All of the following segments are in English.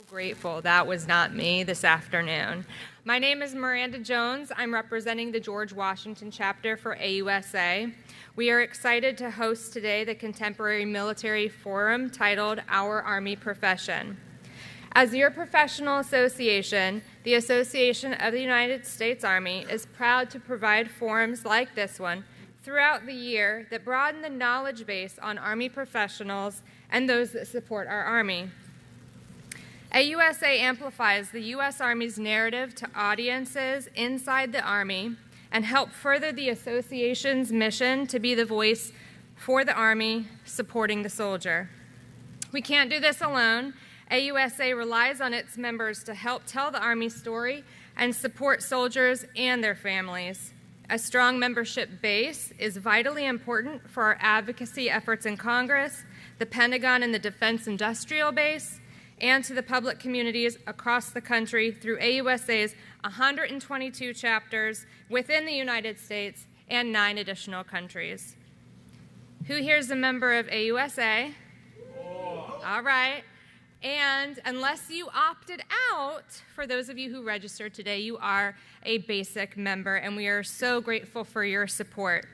Grateful that was not me this afternoon. My name is Miranda Jones. I'm representing the George Washington chapter for AUSA. We are excited to host today the Contemporary Military Forum titled Our Army Profession. As your professional association, the Association of the United States Army is proud to provide forums like this one throughout the year that broaden the knowledge base on Army professionals and those that support our Army. AUSA amplifies the U.S. Army's narrative to audiences inside the Army and help further the association's mission to be the voice for the Army, supporting the soldier. We can't do this alone. AUSA relies on its members to help tell the Army story and support soldiers and their families. A strong membership base is vitally important for our advocacy efforts in Congress, the Pentagon and the Defense Industrial Base, and to the public communities across the country through AUSA's 122 chapters within the United States and 9 additional countries. Who here is a member of AUSA? All right. And unless you opted out, for those of you who registered today, you are a basic member, and we are so grateful for your support.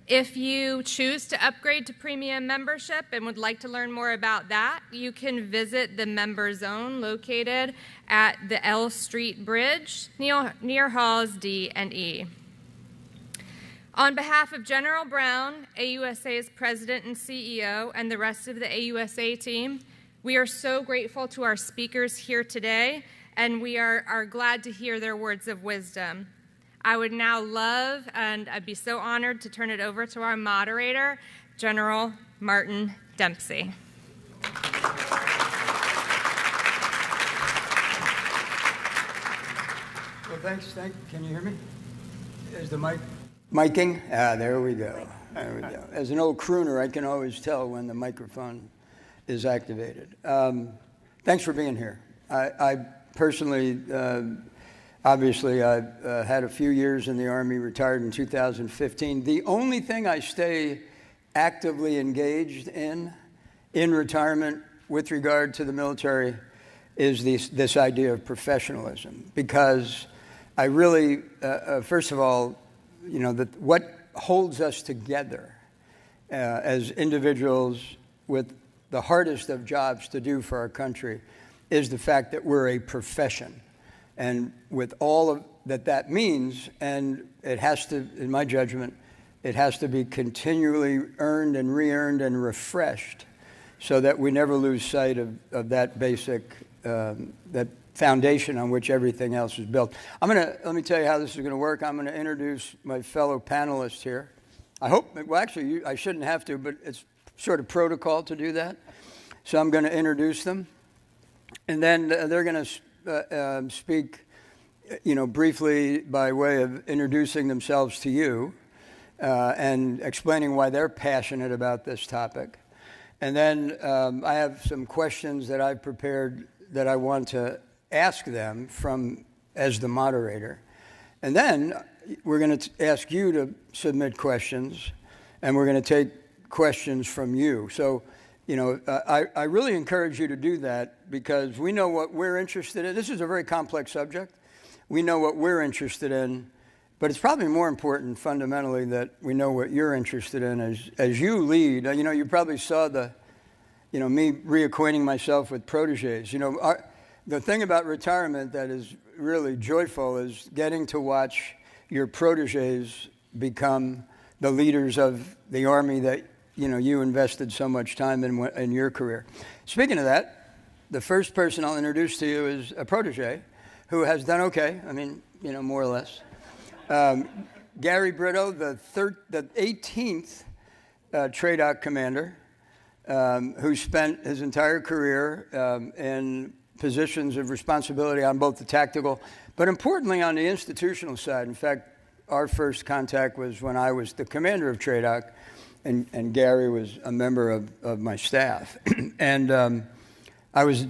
If you choose to upgrade to premium membership and would like to learn more about that, you can visit the member zone located at the L Street Bridge near Halls D and E. On behalf of General Brown, AUSA's President and CEO, and the rest of the AUSA team, we are so grateful to our speakers here today, and we are glad to hear their words of wisdom. I would now love, and I'd be so honored to turn it over to our moderator, General Martin Dempsey. Well, thanks. Can you hear me? Is the mic miking? There we go. There we go. As an old crooner, I can always tell when the microphone is activated. Thanks for being here. I personally, obviously, I've had a few years in the Army, retired in 2015. The only thing I stay actively engaged in retirement with regard to the military is this idea of professionalism, because I really, first of all, you know, what holds us together as individuals with the hardest of jobs to do for our country is the fact that we're a profession. And with all of that means, and it has to, in my judgment, it has to be continually earned and re-earned and refreshed so that we never lose sight of that basic, that foundation on which everything else is built. Let me tell you how this is going to work. I'm going to introduce my fellow panelists here. I hope, well, actually, I shouldn't have to, but it's sort of protocol to do that. So I'm going to introduce them, and then they're going to speak, you know, briefly by way of introducing themselves to you and explaining why they're passionate about this topic. And then I have some questions that I've prepared that I want to ask them as the moderator. And then we're going to ask you to submit questions, and we're going to take questions from you. So, you know, I really encourage you to do that, because we know what we're interested in. This is a very complex subject. We know what we're interested in, but it's probably more important fundamentally that we know what you're interested in as you lead. You know, you probably saw me reacquainting myself with protégés. You know, the thing about retirement that is really joyful is getting to watch your protégés become the leaders of the Army that you invested so much time in your career. Speaking of that, the first person I'll introduce to you is a protégé who has done okay. I mean, more or less. Gary Brito, the 18th TRADOC commander, who spent his entire career in positions of responsibility on both the tactical, but importantly on the institutional side. In fact, our first contact was when I was the commander of TRADOC, and Gary was a member of my staff. And I was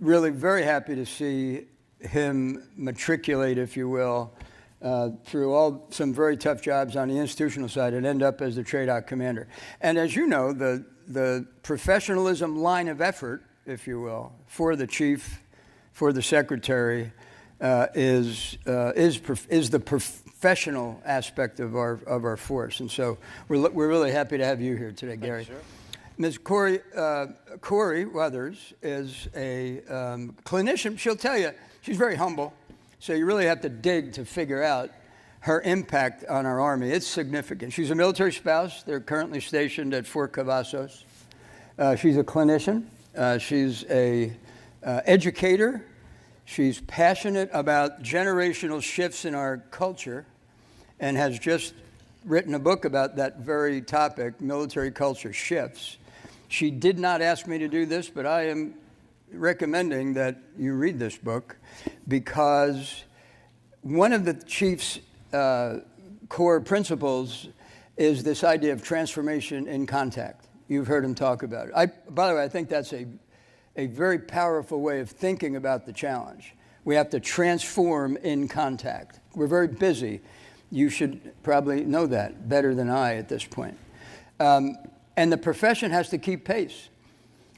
really very happy to see him matriculate, if you will, through some very tough jobs on the institutional side and end up as the TRADOC commander. And as you know, the professionalism line of effort, if you will, for the chief for the Secretary is the professional aspect of our force. And so we're really happy to have you here today, Gary. Thank you, sir. Ms. Corey Weathers is a clinician. She'll tell you, she's very humble, so you really have to dig to figure out her impact on our Army. It's significant. She's a military spouse. They're currently stationed at Fort Cavazos. She's a clinician. She's a educator. She's passionate about generational shifts in our culture and has just written a book about that very topic, military culture shifts. She did not ask me to do this, but I am recommending that you read this book because one of the chief's core principles is this idea of transformation in contact. You've heard him talk about it. By the way, I think that's a very powerful way of thinking about the challenge. We have to transform in contact. We're very busy. You should probably know that better than I at this point. And the profession has to keep pace.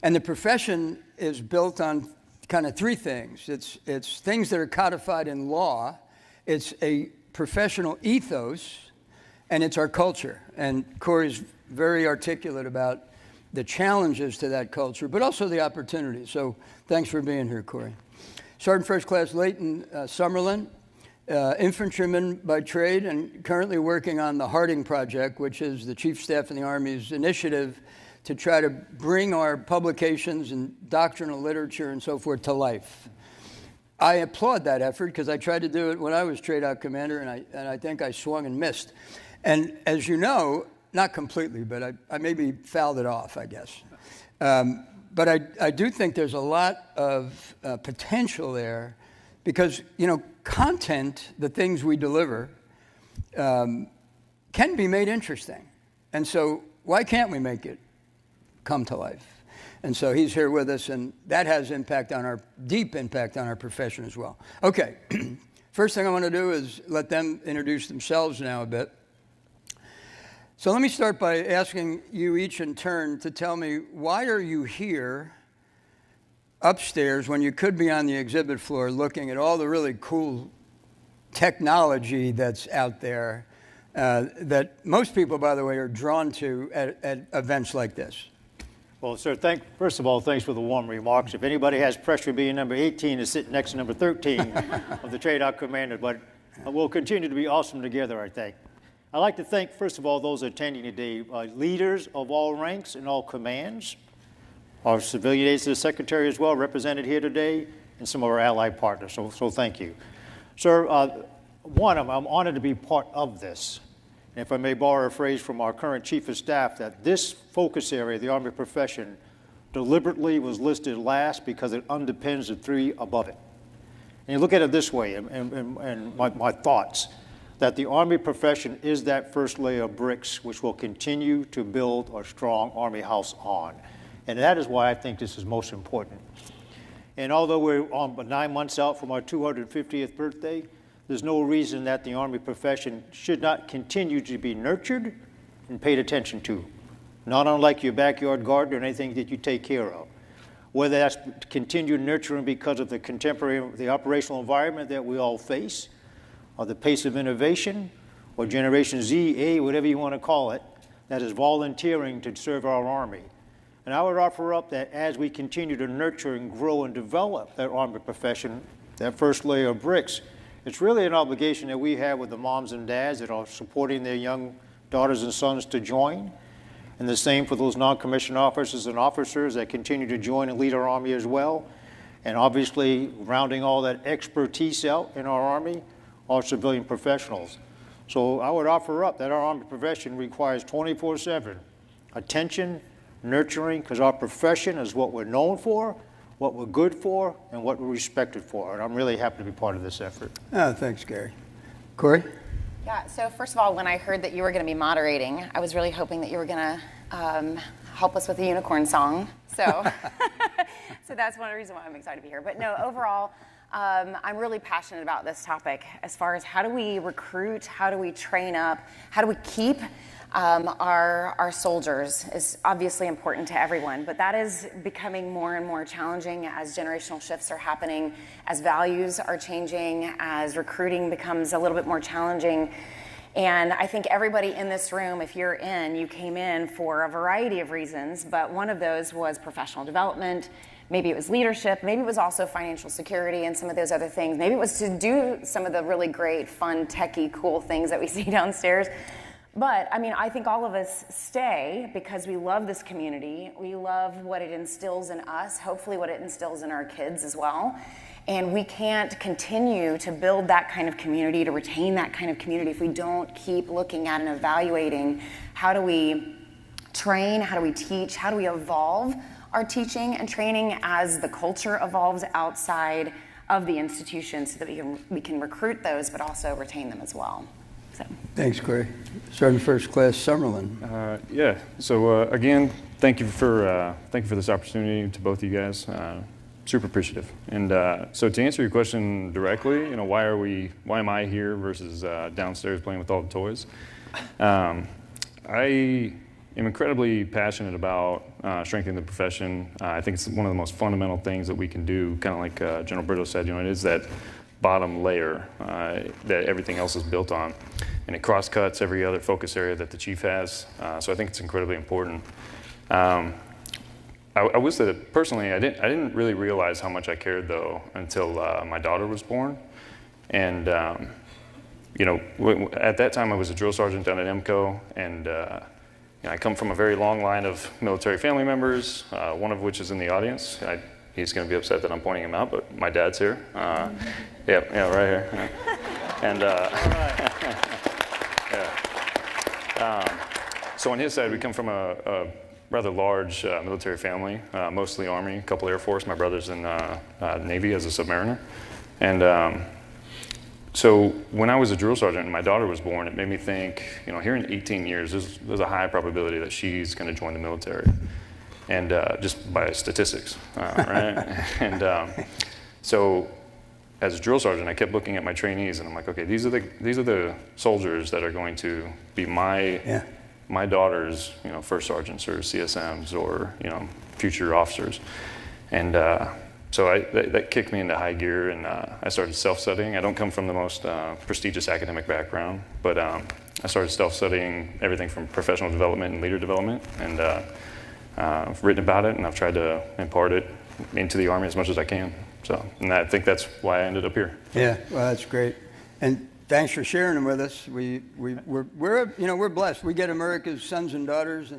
And the profession is built on kind of three things. It's things that are codified in law. It's a professional ethos, and it's our culture. And Corey's very articulate about the challenges to that culture, but also the opportunities. So thanks for being here, Corey. Sergeant First Class Leighton Summerlin, infantryman by trade and currently working on the Harding Project, which is the Chief Staff in the Army's initiative to try to bring our publications and doctrinal literature and so forth to life. I applaud that effort because I tried to do it when I was Trade Out Commander, and I think I swung and missed. And as you know, not completely, but I maybe fouled it off, I guess. But I do think there's a lot of potential there because, you know, content, the things we deliver, can be made interesting. And so why can't we make it come to life? And so he's here with us, and that has deep impact on our profession as well. Okay, first thing I want to do is let them introduce themselves now a bit. So let me start by asking you each in turn to tell me, why are you here upstairs when you could be on the exhibit floor looking at all the really cool technology that's out there that most people, by the way, are drawn to at events like this? Well, sir, first of all, thanks for the warm remarks. If anybody has pressure being number 18 to sit next to number 13 of the Trade Out Commander, but we'll continue to be awesome together, I think. I'd like to thank, first of all, those attending today, leaders of all ranks and all commands, our civilian aides to the Secretary as well, represented here today, and some of our allied partners, so thank you. Sir, I'm honored to be part of this. And if I may borrow a phrase from our current Chief of Staff, that this focus area, the Army profession, deliberately was listed last because it underpins the three above it. And you look at it this way, and my thoughts, that the Army profession is that first layer of bricks which will continue to build our strong Army house on. And that is why I think this is most important. And although we're 9 months out from our 250th birthday, there's no reason that the Army profession should not continue to be nurtured and paid attention to, not unlike your backyard garden or anything that you take care of. Whether that's continued nurturing because of the operational environment that we all face, or the pace of innovation, or Generation Z, A, whatever you want to call it, that is volunteering to serve our Army. And I would offer up that as we continue to nurture and grow and develop that Army profession, that first layer of bricks, it's really an obligation that we have with the moms and dads that are supporting their young daughters and sons to join. And the same for those non-commissioned officers and officers that continue to join and lead our Army as well. And obviously, rounding all that expertise out in our Army, our civilian professionals. So I would offer up that our Army profession requires 24/7 attention, nurturing, because our profession is what we're known for, what we're good for, and what we're respected for. And I'm really happy to be part of this effort. Oh, thanks, Gary. Corey? Yeah, so first of all, when I heard that you were going to be moderating, I was really hoping that you were going to help us with the unicorn song. So, so that's one reason why I'm excited to be here. But no, overall, I'm really passionate about this topic as far as how do we recruit, how do we train up, how do we keep our soldiers is obviously important to everyone, but that is becoming more and more challenging as generational shifts are happening, as values are changing, as recruiting becomes a little bit more challenging. And I think everybody in this room, if you're in, you came in for a variety of reasons, but one of those was professional development. Maybe it was leadership, maybe it was also financial security and some of those other things. Maybe it was to do some of the really great, fun, techie, cool things that we see downstairs. But I mean, I think all of us stay because we love this community. We love what it instills in us, hopefully what it instills in our kids as well. And we can't continue to build that kind of community, to retain that kind of community, if we don't keep looking at and evaluating how do we train, how do we teach, how do we evolve our teaching and training as the culture evolves outside of the institution so that we can recruit those but also retain them as well. So. Thanks, Corey. Sergeant First Class Summerlin. Yeah. So again, thank you for this opportunity to both of you guys. Super appreciative. And so to answer your question directly, you know, why am I here versus downstairs playing with all the toys? I am incredibly passionate about strengthening the profession. I think it's one of the most fundamental things that we can do, kind of like General Brito said, you know, it is that bottom layer that everything else is built on. And it cross-cuts every other focus area that the chief has. So I think it's incredibly important. I will say that personally, I didn't really realize how much I cared though until my daughter was born. And you know, at that time I was a drill sergeant down at MCO, and you know, I come from a very long line of military family members, one of which is in the audience. He's going to be upset that I'm pointing him out, but my dad's here. Yeah, right here. Yeah. And yeah. So on his side, we come from a rather large military family, mostly Army, a couple Air Force. My brother's in Navy as a submariner. And so when I was a drill sergeant and my daughter was born, it made me think, you know, here in 18 years, there's a high probability that she's going to join the military. And just by statistics, right? And so as a drill sergeant, I kept looking at my trainees and I'm like, okay, these are the soldiers that are going to be my daughter's, you know, first sergeants or CSMs or, you know, future officers. And so that kicked me into high gear, and I started self-studying. I don't come from the most prestigious academic background, but I started self-studying everything from professional development and leader development, and I've written about it, and I've tried to impart it into the Army as much as I can. So, and I think that's why I ended up here. Yeah, well, that's great. And thanks for sharing them with us. We're blessed. We get America's sons and daughters,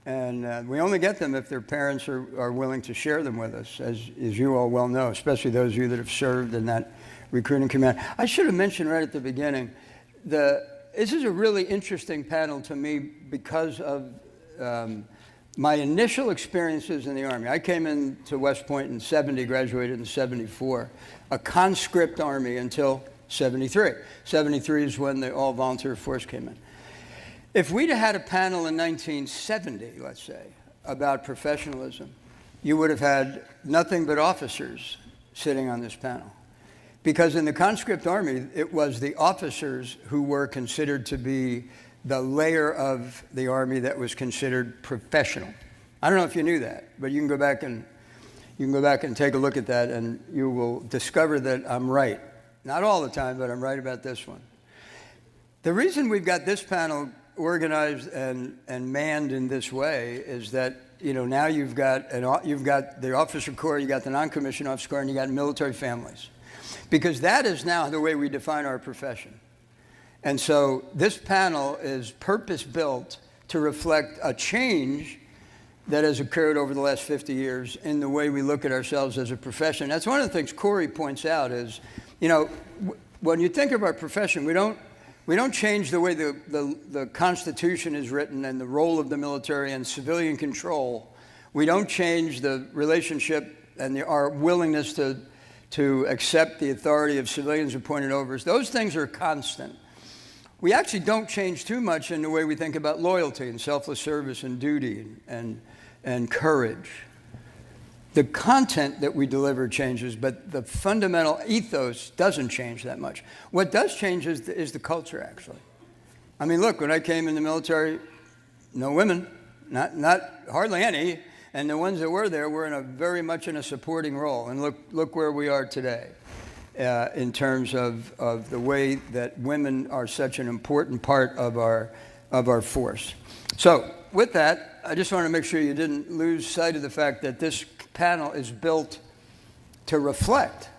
and we only get them if their parents are willing to share them with us, as you all well know, especially those of you that have served in that recruiting command. I should have mentioned right at the beginning, this is a really interesting panel to me because of my initial experiences in the Army. I came into West Point in 70, graduated in 74, a conscript Army until 73. 73 is when the all-volunteer force came in. If we'd have had a panel in 1970, let's say, about professionalism, you would have had nothing but officers sitting on this panel. Because in the conscript Army, it was the officers who were considered to be the layer of the Army that was considered professional. I don't know if you knew that, but you can go back and take a look at that, and you will discover that I'm right. Not all the time, but I'm right about this one. The reason we've got this panel organized and manned in this way is that, you know, now you've got the officer corps, you got the non-commissioned officer corps, and you got military families, because that is now the way we define our profession. And so this panel is purpose-built to reflect a change that has occurred over the last 50 years in the way we look at ourselves as a profession. That's one of the things Corey points out is, you know, when you think of our profession, we don't change the way the Constitution is written and the role of the military and civilian control. We don't change the relationship and our willingness to accept the authority of civilians appointed over us. Those things are constant. We actually don't change too much in the way we think about loyalty and selfless service and duty and courage. The content that we deliver changes, but the fundamental ethos doesn't change that much. What does change is the culture, actually. I mean, look, when I came in the military, no women, not hardly any, and the ones that were there were very much in a supporting role. And look where we are today in terms of the way that women are such an important part of our force. So with that, I just want to make sure you didn't lose sight of the fact that this panel is built to reflect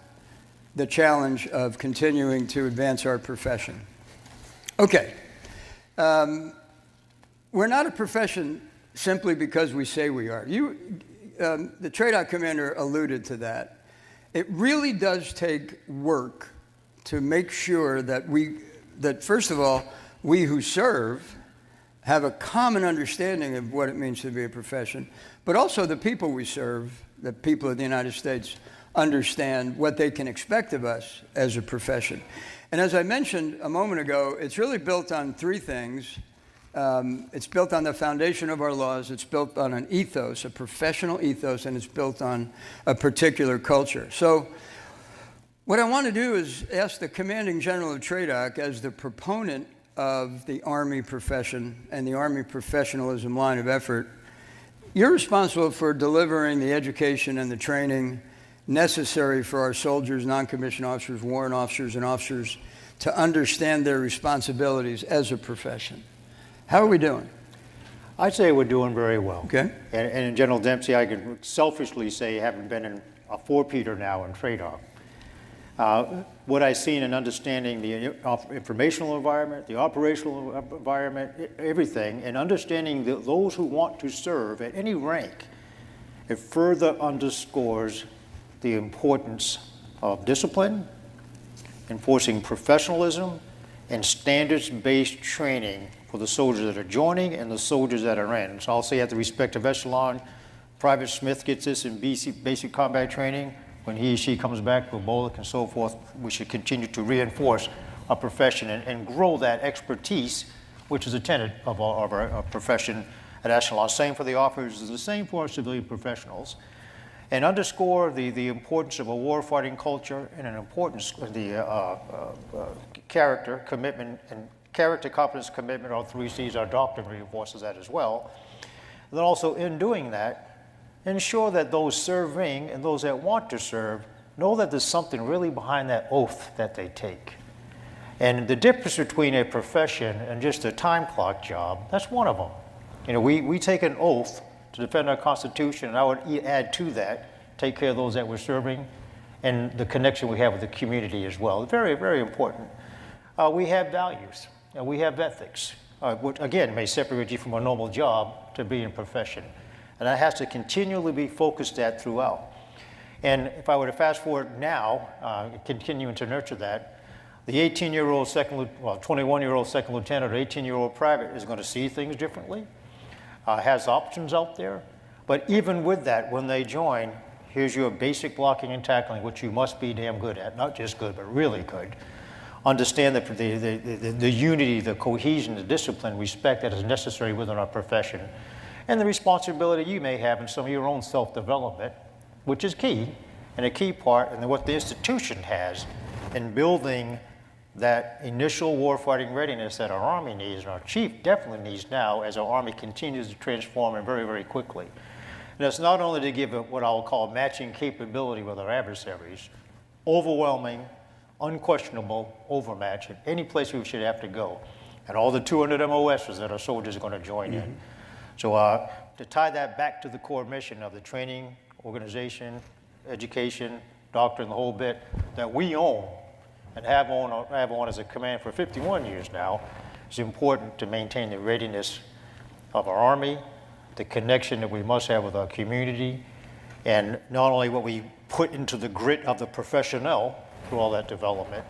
the challenge of continuing to advance our profession. Okay. We're not a profession simply because we say we are. The TRADOC commander alluded to that. It really does take work to make sure that first of all, we who serve have a common understanding of what it means to be a profession, but also the people we serve, the people of the United States, understand what they can expect of us as a profession. And as I mentioned a moment ago, it's really built on three things. It's built on the foundation of our laws, it's built on an ethos, a professional ethos, and it's built on a particular culture. So what I want to do is ask the Commanding General of TRADOC, as the proponent of the Army profession and the Army professionalism line of effort, you're responsible for delivering the education and the training necessary for our soldiers, non-commissioned officers, warrant officers, and officers to understand their responsibilities as a profession. How are we doing? I'd say we're doing very well. Okay. And in General Dempsey, I can selfishly say, having been in a four-peater now in TRADOC, what I've seen in understanding the informational environment, the operational environment, everything, and understanding those who want to serve at any rank, it further underscores the importance of discipline, enforcing professionalism, and standards-based training for the soldiers that are joining and the soldiers that are in. So I'll say at the respective echelon, Private Smith gets this in basic combat training. When he or she comes back with BOLIC and so forth, we should continue to reinforce our profession and grow that expertise, which is a tenet of our profession at echelon. Same for the officers, the same for our civilian professionals. And underscore the importance of a warfighting culture and an importance of the character, commitment, and character, competence, commitment, all three C's. Our doctrine reinforces that as well. And then also in doing that, ensure that those serving and those that want to serve know that there's something really behind that oath that they take. And the difference between a profession and just a time clock job, that's one of them. You know, we take an oath to defend our Constitution, and I would add to that, take care of those that we're serving, and the connection we have with the community as well. Very, very important. We have values, and we have ethics, which again may separate you from a normal job to being a profession. And that has to continually be focused at throughout. And if I were to fast forward now, continuing to nurture that, the 18-year-old 21-year-old second lieutenant or 18-year-old private is going to see things differently, has options out there. But even with that, when they join, here's your basic blocking and tackling, which you must be damn good at, not just good, but really good. Understand that the unity, the cohesion, the discipline, respect that is necessary within our profession, and the responsibility you may have in some of your own self-development, which is key, and a key part, and what the institution has in building that initial warfighting readiness that our Army needs, and our Chief definitely needs now as our Army continues to transform and very, very quickly. And it's not only to give it what I'll call matching capability with our adversaries, overwhelming, unquestionable overmatch at any place we should have to go, and all the 200 MOSs that our soldiers are going to join in. So to tie that back to the core mission of the training, organization, education, doctrine, the whole bit that we own and have on as a command for 51 years now, it's important to maintain the readiness of our Army, the connection that we must have with our community, and not only what we put into the grit of the professional through all that development,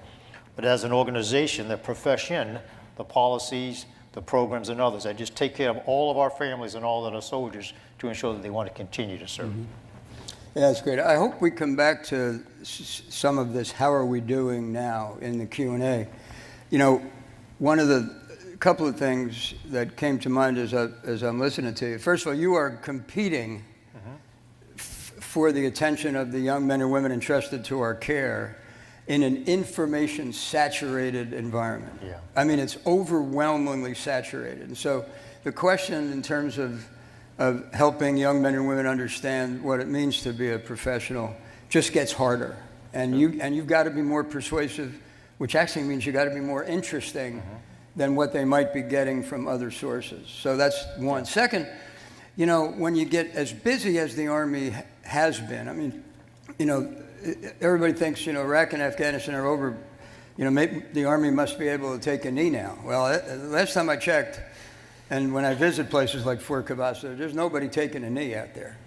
but as an organization, the profession, the policies, the programs and others that just take care of all of our families and all of our soldiers to ensure that they want to continue to serve. Mm-hmm. Yeah, that's great. I hope we come back to some of this, how are we doing now, in the Q&A. You know, one of the couple of things that came to mind as I'm listening to you. First of all, you are competing for the attention of the young men and women entrusted to our care in an information-saturated environment. Yeah. I mean, it's overwhelmingly saturated. And so the question in terms of helping young men and women understand what it means to be a professional just gets harder. And you've got to be more persuasive, which actually means you've got to be more interesting than what they might be getting from other sources. So that's one. Second, you know, when you get as busy as the Army has been, I mean, you know, everybody thinks, you know, Iraq and Afghanistan are over. You know, maybe the Army must be able to take a knee now. Well, last time I checked, and when I visit places like Fort Cavazos, there's nobody taking a knee out there.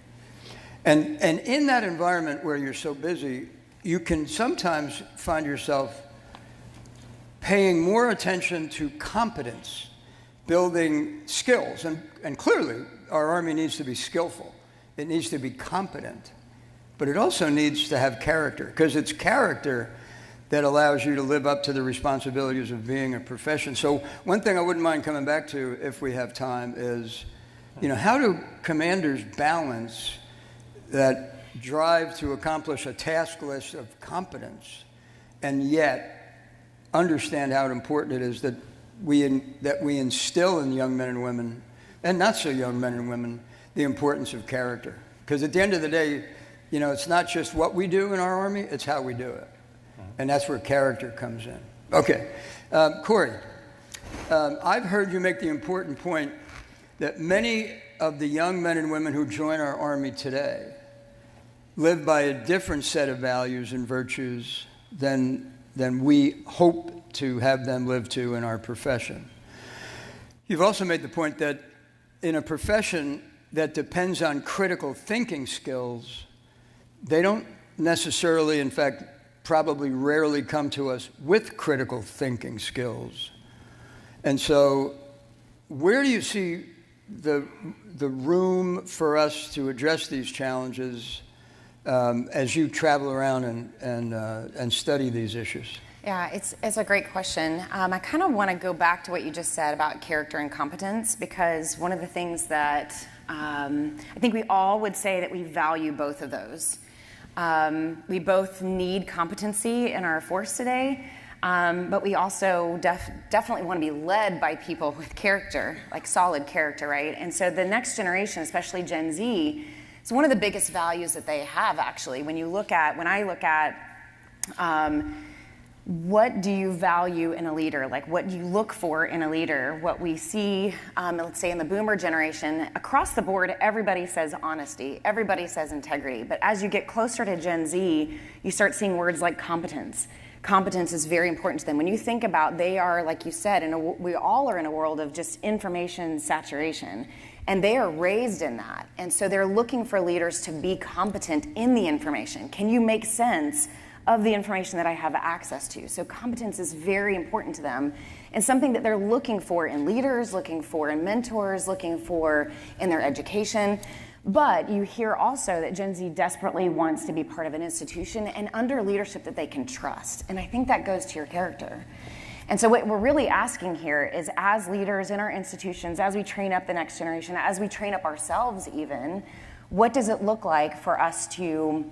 And in that environment where you're so busy, you can sometimes find yourself paying more attention to competence, building skills. And clearly, our Army needs to be skillful. It needs to be competent. But it also needs to have character, because it's character that allows you to live up to the responsibilities of being a profession. So one thing I wouldn't mind coming back to, if we have time, is, you know, how do commanders balance that drive to accomplish a task list of competence and yet understand how important it is that we instill in young men and women, and not so young men and women, the importance of character. Because at the end of the day, you know, it's not just what we do in our Army, it's how we do it. And that's where character comes in. Okay, Corey, I've heard you make the important point that many of the young men and women who join our Army today live by a different set of values and virtues than we hope to have them live to in our profession. You've also made the point that in a profession that depends on critical thinking skills, they don't necessarily, in fact, probably rarely come to us with critical thinking skills. And so where do you see the room for us to address these challenges as you travel around and study these issues? Yeah, it's a great question. I kind of want to go back to what you just said about character and competence, because one of the things that I think we all would say that we value both of those. We both need competency in our force today, but we also definitely want to be led by people with character, like solid character, right? And so the next generation, especially Gen Z, it's one of the biggest values that they have, actually. When I look at what do you value in a leader? Like, what do you look for in a leader? What we see, let's say in the boomer generation, across the board, everybody says honesty, everybody says integrity. But as you get closer to Gen Z, you start seeing words like competence. Competence is very important to them. When you think about, they are, like you said, we all are in a world of just information saturation. And they are raised in that. And so they're looking for leaders to be competent in the information. Can you make sense of the information that I have access to? So competence is very important to them, and something that they're looking for in leaders, looking for in mentors, looking for in their education. But you hear also that Gen Z desperately wants to be part of an institution and under leadership that they can trust. And I think that goes to your character. And so what we're really asking here is, as leaders in our institutions, as we train up the next generation, as we train up ourselves even, what does it look like for us to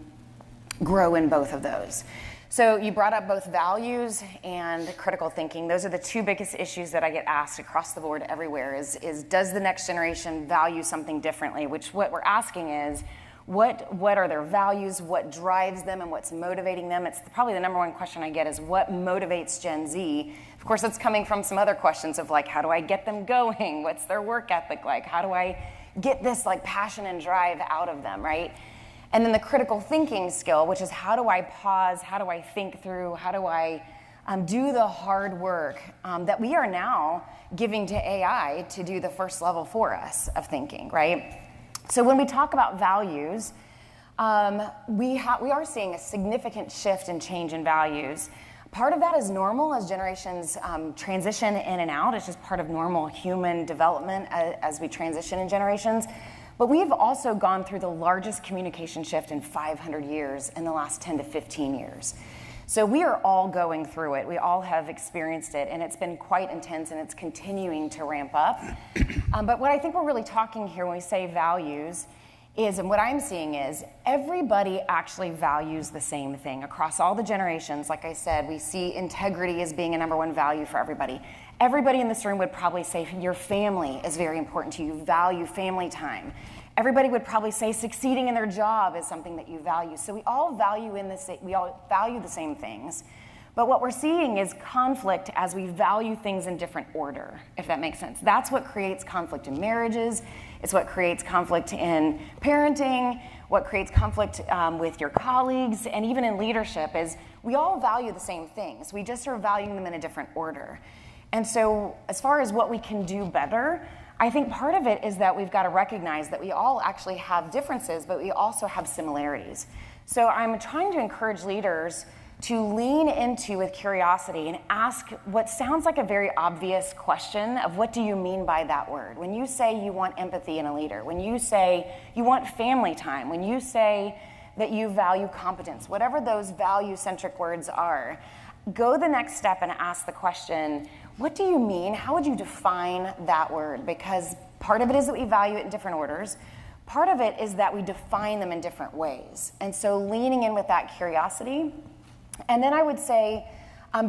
grow in both of those? So you brought up both values and critical thinking. Those are the two biggest issues that I get asked across the board everywhere is does the next generation value something differently? Which what we're asking is, what are their values, what drives them, and what's motivating them? It's probably the number one question I get is, what motivates Gen Z? Of course, it's coming from some other questions of like, how do I get them going? What's their work ethic like? How do I get this like passion and drive out of them, right? And then the critical thinking skill, which is how do I pause, how do I think through, how do I do the hard work that we are now giving to AI to do the first level for us of thinking, right? So when we talk about values, we are seeing a significant shift and change in values. Part of that is normal as generations transition in and out. It's just part of normal human development as we transition in generations. But we've also gone through the largest communication shift in 500 years in the last 10 to 15 years. So we are all going through it. We all have experienced it, and it's been quite intense, and it's continuing to ramp up. But what I think we're really talking here when we say values is, and what I'm seeing is, everybody actually values the same thing across all the generations. Like I said, we see integrity as being a number one value for everybody. Everybody in this room would probably say your family is very important to you. You value family time. Everybody would probably say succeeding in their job is something that you value. So we all value the same things. But what we're seeing is conflict as we value things in different order, if that makes sense. That's what creates conflict in marriages. It's what creates conflict in parenting, what creates conflict with your colleagues, and even in leadership is we all value the same things. We just are valuing them in a different order. And so as far as what we can do better, I think part of it is that we've got to recognize that we all actually have differences, but we also have similarities. So I'm trying to encourage leaders to lean into with curiosity and ask what sounds like a very obvious question of what do you mean by that word? When you say you want empathy in a leader, when you say you want family time, when you say that you value competence, whatever those value-centric words are, go the next step and ask the question, what do you mean? How would you define that word? Because part of it is that we value it in different orders. Part of it is that we define them in different ways. And so leaning in with that curiosity. And then I would say,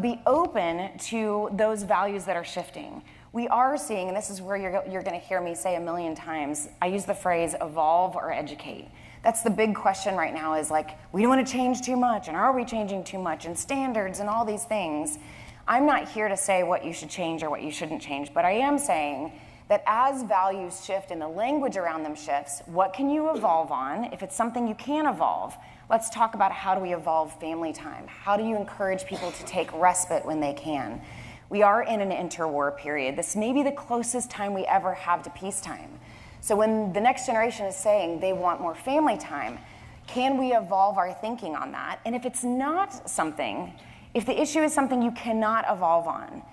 be open to those values that are shifting. We are seeing, and this is where you're going to hear me say a million times, I use the phrase evolve or educate. That's the big question right now is like, we don't want to change too much, and are we changing too much, and standards and all these things. I'm not here to say what you should change or what you shouldn't change, but I am saying that as values shift and the language around them shifts, what can you evolve on? If it's something you can evolve, let's talk about how do we evolve family time? How do you encourage people to take respite when they can? We are in an interwar period. This may be the closest time we ever have to peacetime. So when the next generation is saying they want more family time, can we evolve our thinking on that? And if it's not something, if the issue is something you cannot evolve on,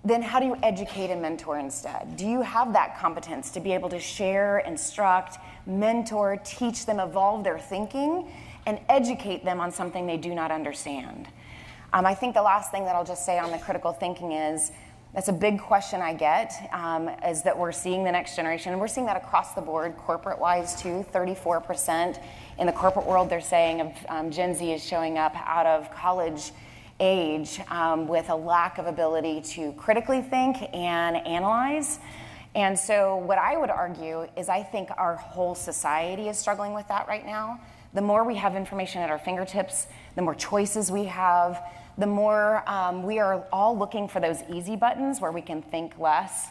then how do you educate and mentor instead? Do you have that competence to be able to share, instruct, mentor, teach them, evolve their thinking, and educate them on something they do not understand? I think the last thing that I'll just say on the critical thinking is, that's a big question I get, is that we're seeing the next generation, and we're seeing that across the board, corporate-wise too. 34% in the corporate world, they're saying, of Gen Z is showing up out of college age with a lack of ability to critically think and analyze. And so what I would argue is I think our whole society is struggling with that right now. The more we have information at our fingertips, the more choices we have, the more we are all looking for those easy buttons where we can think less,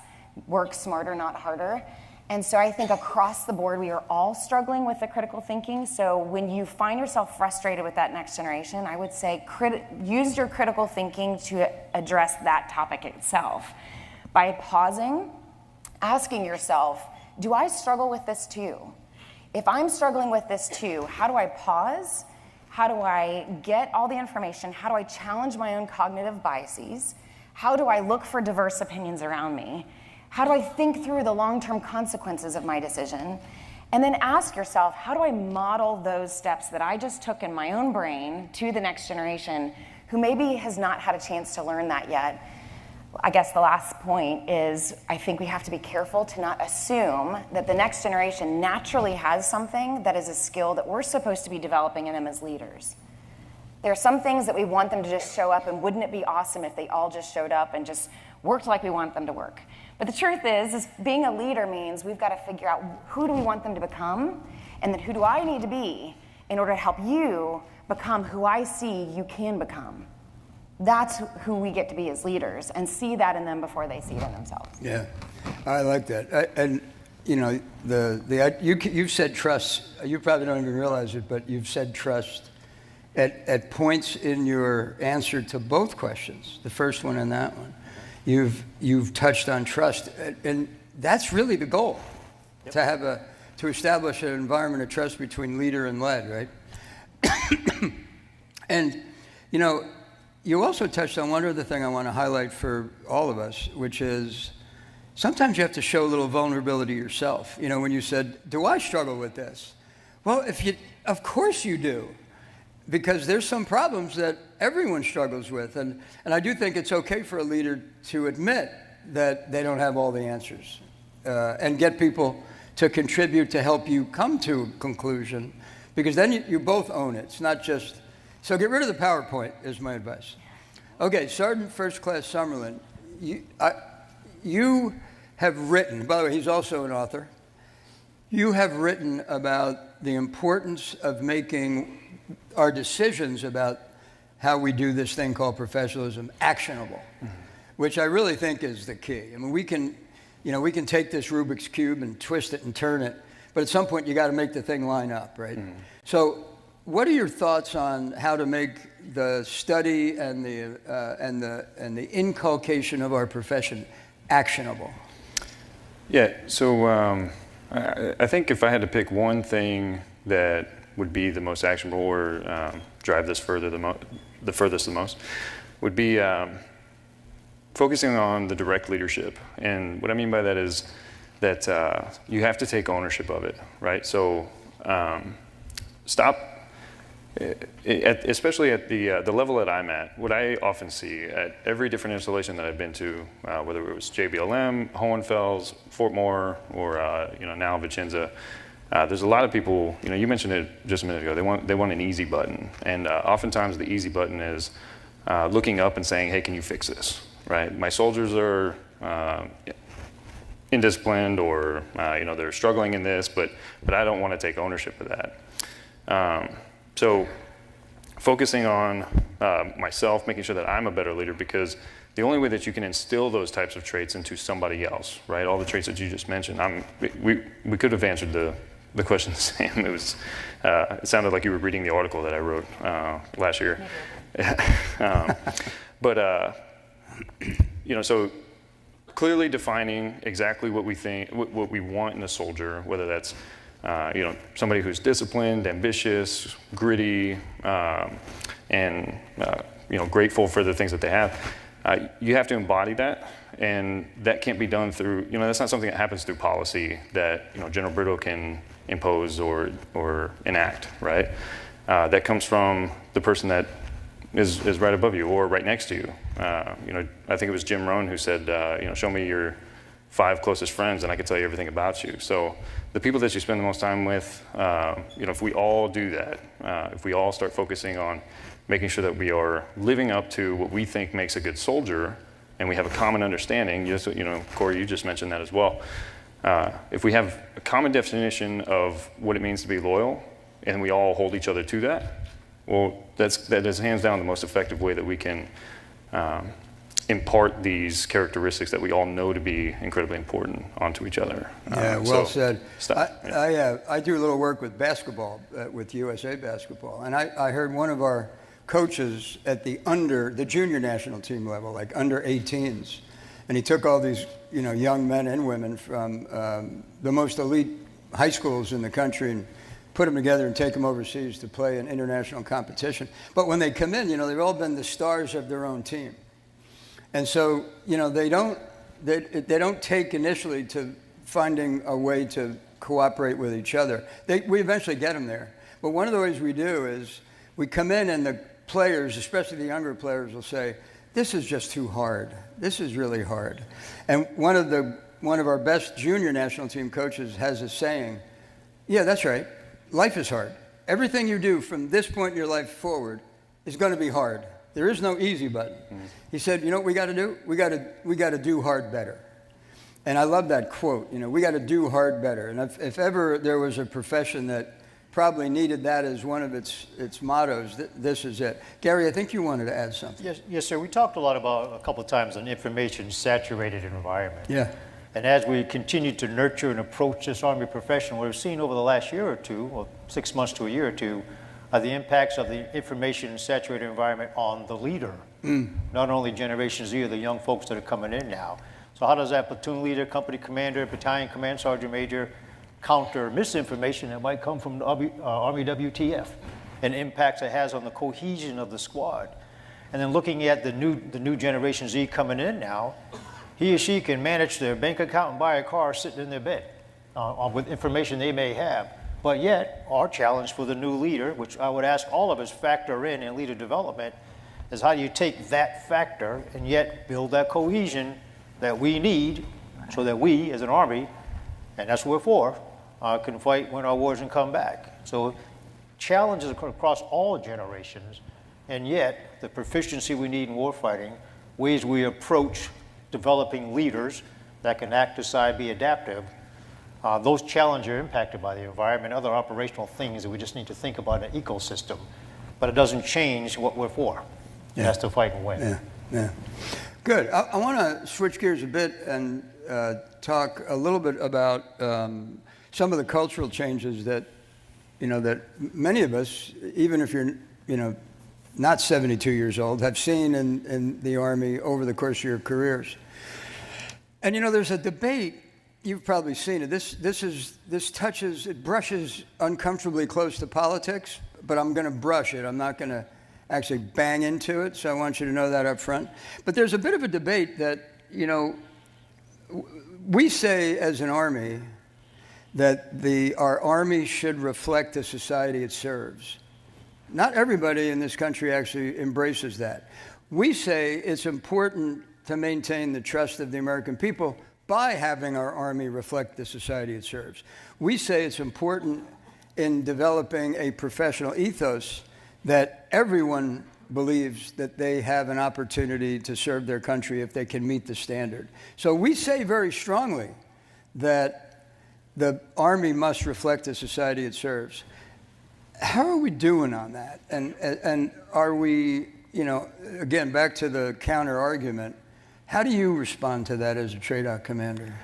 work smarter, not harder. And so I think across the board, we are all struggling with the critical thinking. So when you find yourself frustrated with that next generation, I would say use your critical thinking to address that topic itself. By pausing, asking yourself, do I struggle with this too? If I'm struggling with this too, how do I pause? How do I get all the information? How do I challenge my own cognitive biases? How do I look for diverse opinions around me? How do I think through the long-term consequences of my decision? And then ask yourself, how do I model those steps that I just took in my own brain to the next generation who maybe has not had a chance to learn that yet? I guess the last point is I think we have to be careful to not assume that the next generation naturally has something that is a skill that we're supposed to be developing in them as leaders. There are some things that we want them to just show up, and wouldn't it be awesome if they all just showed up and just worked like we want them to work? But the truth is being a leader means we've got to figure out who do we want them to become, and then who do I need to be in order to help you become who I see you can become. That's who we get to be as leaders, and see that in them before they see it in themselves. Yeah, I like that. And you know, you've said trust. You probably don't even realize it, but you've said trust at points in your answer to both questions, the first one and that one. You've touched on trust, and that's really the goal. Yep. To establish an environment of trust between leader and led, right? And you know, you also touched on one other thing I want to highlight for all of us, which is sometimes you have to show a little vulnerability yourself. You know, when you said, "Do I struggle with this?" Well, of course you do. Because there's some problems that everyone struggles with. And I do think it's okay for a leader to admit that they don't have all the answers and get people to contribute to help you come to a conclusion, because then you both own it. It's not just, so get rid of the PowerPoint is my advice. Okay, Sergeant First Class Summerlin, you have written, by the way, he's also an author, you have written about the importance of making our decisions about how we do this thing called professionalism actionable, which I really think is the key. I mean, we can take this Rubik's Cube and twist it and turn it, but at some point you got to make the thing line up, right? So what are your thoughts on how to make the study and the inculcation of our profession actionable? Yeah, so I think if I had to pick one thing that would be the most actionable or drive this further the furthest the most would be focusing on the direct leadership. And what I mean by that is that you have to take ownership of it, right? So stop, especially at the level that I'm at, what I often see at every different installation that I've been to, whether it was JBLM, Hohenfels, Fort Moore, or now Vicenza, there's a lot of people, you mentioned it just a minute ago, they want an easy button. And oftentimes the easy button is looking up and saying, hey, can you fix this, right? My soldiers are indisciplined, or they're struggling in this, but I don't want to take ownership of that. So focusing on myself, making sure that I'm a better leader, because the only way that you can instill those types of traits into somebody else, right? All the traits that you just mentioned, we could have answered the question the same. It sounded like you were reading the article that I wrote last year. So clearly defining exactly what we think, what we want in a soldier, whether that's somebody who's disciplined, ambitious, gritty, and grateful for the things that they have. You have to embody that, and that can't be done through, that's not something that happens through policy that General Brito can impose or enact, right? That comes from the person that is right above you or right next to you. I think it was Jim Rohn who said, show me your 5 closest friends and I can tell you everything about you. So the people that you spend the most time with, if we all do that, if we all start focusing on making sure that we are living up to what we think makes a good soldier, and we have a common understanding, Corey, you just mentioned that as well. If we have a common definition of what it means to be loyal, and we all hold each other to that, well, that is hands down the most effective way that we can impart these characteristics that we all know to be incredibly important onto each other. Yeah, well said. Yeah. I do a little work with basketball, with USA basketball, and I heard one of our coaches at the junior national team level, like under 18s, and he took all these young men and women from the most elite high schools in the country and put them together and take them overseas to play in international competition. But when they come in, they've all been the stars of their own team. And so, they don't take initially to finding a way to cooperate with each other. We eventually get them there. But one of the ways we do is we come in and the players, especially the younger players, will say, this is just too hard. This is really hard. And one of our best junior national team coaches has a saying, yeah, that's right. Life is hard. Everything you do from this point in your life forward is going to be hard. There is no easy button. He said, what we got to do? We got to do hard better. And I love that quote. We got to do hard better. And if ever there was a profession that probably needed that as one of its mottos, this is it. Gary, I think you wanted to add something. Yes, sir. We talked a couple of times on information-saturated environment. Yeah. And as we continue to nurture and approach this Army profession, what we've seen over the last year or two, or 6 months to a year or two, are the impacts of the information-saturated environment on the leader. Not only Generation Z or the young folks that are coming in now. So how does that platoon leader, company commander, battalion command sergeant major counter misinformation that might come from the Army WTF and impacts it has on the cohesion of the squad? And then looking at the new Generation Z coming in now, he or she can manage their bank account and buy a car sitting in their bed with information they may have. But yet, our challenge for the new leader, which I would ask all of us factor in leader development, is how do you take that factor and yet build that cohesion that we need so that we, as an Army, And that's what we're for, can fight, win our wars, and come back. So challenges across all generations, and yet the proficiency we need in warfighting, ways we approach developing leaders that can act, decide, be adaptive, those challenges are impacted by the environment, other operational things that we just need to think about in an ecosystem. But it doesn't change what we're for. Yeah. It has to fight and win. Yeah, yeah. Good. I want to switch gears a bit and talk a little bit about some of the cultural changes that, that many of us, even if you're, not 72 years old, have seen in the Army over the course of your careers. And, there's a debate. You've probably seen it. It brushes uncomfortably close to politics, but I'm going to brush it. I'm not going to actually bang into it, so I want you to know that up front. But there's a bit of a debate that, we say as an Army that our Army should reflect the society it serves. Not everybody in this country actually embraces that. We say it's important to maintain the trust of the American people by having our Army reflect the society it serves. We say it's important in developing a professional ethos that everyone believes that they have an opportunity to serve their country if they can meet the standard. So we say very strongly that the Army must reflect the society it serves. How are we doing on that? And are we, again, back to the counter argument, how do you respond to that as a TRADOC commander?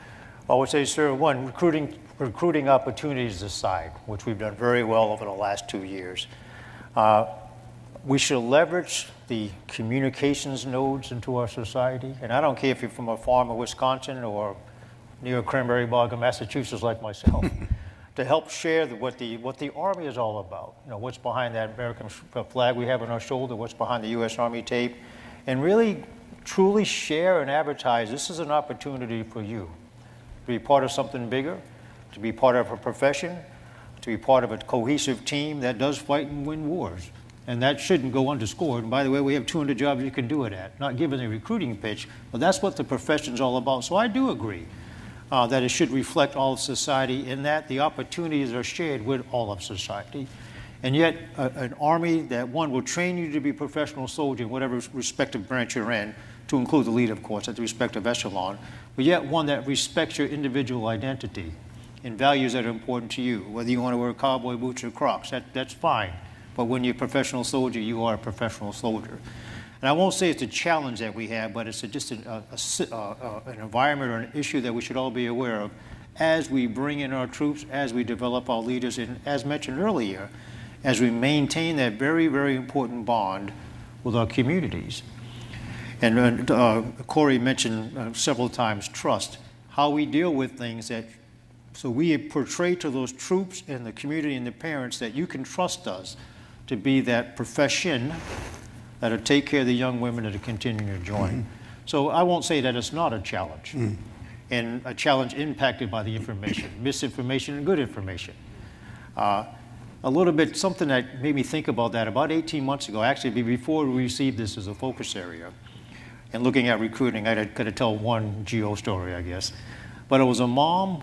I would say, sir, one, recruiting opportunities aside, which we've done very well over the last 2 years. We should leverage the communications nodes into our society. And I don't care if you're from a farm in Wisconsin or near Cranberry Bog in Massachusetts like myself, to help share what the Army is all about. What's behind that American flag we have on our shoulder, what's behind the U.S. Army tape, and really truly share and advertise this is an opportunity for you to be part of something bigger, to be part of a profession, to be part of a cohesive team that does fight and win wars. And that shouldn't go underscored. And by the way, we have 200 jobs you can do it at. Not giving a recruiting pitch, but that's what the profession's all about. So I do agree that it should reflect all of society in that the opportunities are shared with all of society. And yet an Army that, one, will train you to be a professional soldier in whatever respective branch you're in, to include the leader, of course, at the respective echelon, but yet one that respects your individual identity and values that are important to you. Whether you want to wear cowboy boots or Crocs, that's fine. But when you're a professional soldier, you are a professional soldier. And I won't say it's a challenge that we have, but it's just an environment or an issue that we should all be aware of as we bring in our troops, as we develop our leaders, and as mentioned earlier, as we maintain that very, very important bond with our communities. And Corey mentioned several times trust, how we deal with things so we portray to those troops and the community and the parents that you can trust us to be that profession that'll take care of the young women that are continuing to join. Mm-hmm. So I won't say that it's not a challenge, and a challenge impacted by the information, misinformation and good information. A little bit, something that made me think about that about 18 months ago, actually before we received this as a focus area, and looking at recruiting, I got to tell one GO story, I guess. But it was a mom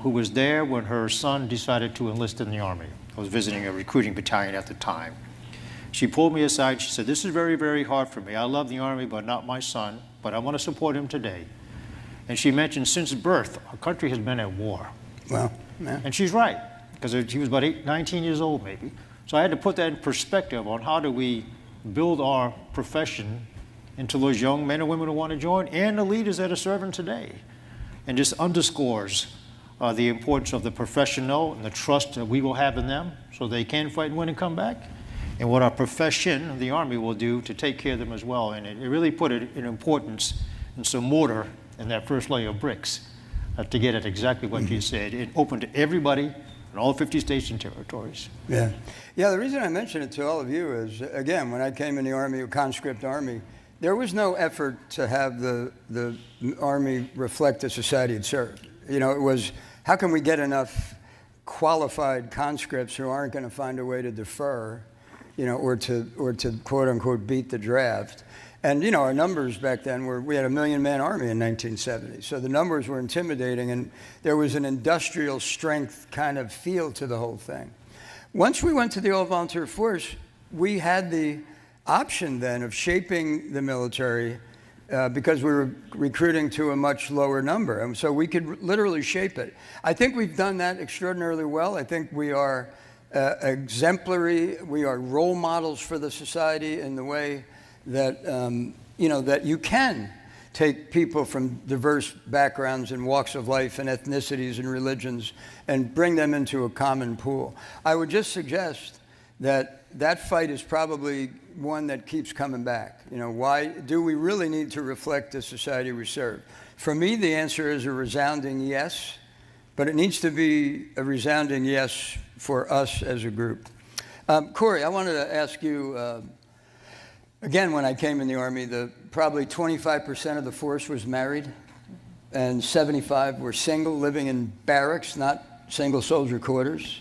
who was there when her son decided to enlist in the Army. I was visiting a recruiting battalion at the time. She pulled me aside. She said, "This is very, very hard for me. I love the Army, but not my son. But I want to support him today." And she mentioned since birth, our country has been at war. Well, yeah. And she's right, because she was about 19 years old maybe. So I had to put that in perspective on how do we build our profession into those young men and women who want to join and the leaders that are serving today. And just underscores the importance of the professional and the trust that we will have in them so they can fight and win and come back, and what our profession, the Army, will do to take care of them as well. And it really put it in importance and some mortar in that first layer of bricks to get at exactly what you said. It opened to everybody in all 50 states and territories. Yeah. Yeah, the reason I mention it to all of you is, again, when I came in the Army, a conscript Army, there was no effort to have the Army reflect the society it served. It was, how can we get enough qualified conscripts who aren't going to find a way to defer, or to quote unquote beat the draft? And, you know, our numbers back then were, we had a 1 million man army in 1970. So the numbers were intimidating, and there was an industrial strength kind of feel to the whole thing. Once we went to the all-volunteer force, we had the option then of shaping the military because we were recruiting to a much lower number. And so we could literally shape it. I think we've done that extraordinarily well. I think we are exemplary. We are role models for the society in the way that, you know, that you can take people from diverse backgrounds and walks of life and ethnicities and religions and bring them into a common pool. I would just suggest that that fight is probably one that keeps coming back. You know, why do we really need to reflect the society we serve? For me, the answer is a resounding yes, but it needs to be a resounding yes for us as a group. Corey, I wanted to ask you, again, when I came in the Army, probably 25% of the force was married, and 75 were single, living in barracks, not single soldier quarters.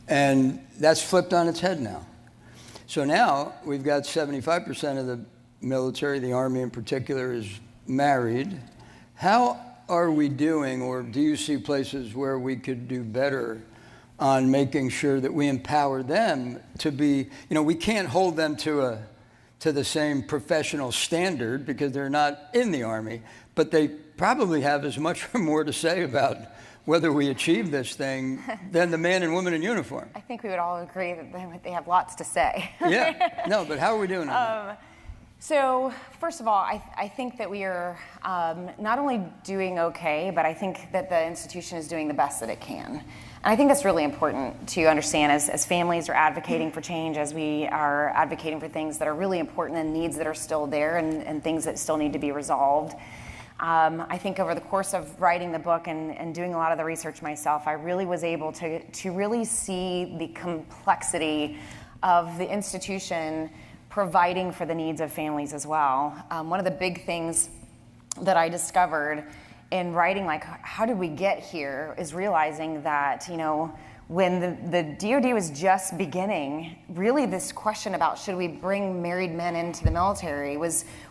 And that's flipped on its head now. So now we've got 75% of the military, the Army in particular, is married. How are we doing, or do you see places where we could do better on making sure that we empower them to be, you know, we can't hold them to the same professional standard because they're not in the Army, but they probably have as much or more to say about whether we achieve this thing than the man and woman in uniform. I think we would all agree that they have lots to say. Yeah, no, but how are we doing on that? So first of all, I think that we are not only doing okay, but I think that the institution is doing the best that it can. And I think that's really important to understand as families are advocating for change, as we are advocating for things that are really important and needs that are still there and things that still need to be resolved. I think over the course of writing the book and doing a lot of the research myself, I really was able to really see the complexity of the institution providing for the needs of families as well. One of the big things that I discovered in writing, like, how did we get here, is realizing that, you know, when the DoD was just beginning, really this question about should we bring married men into the military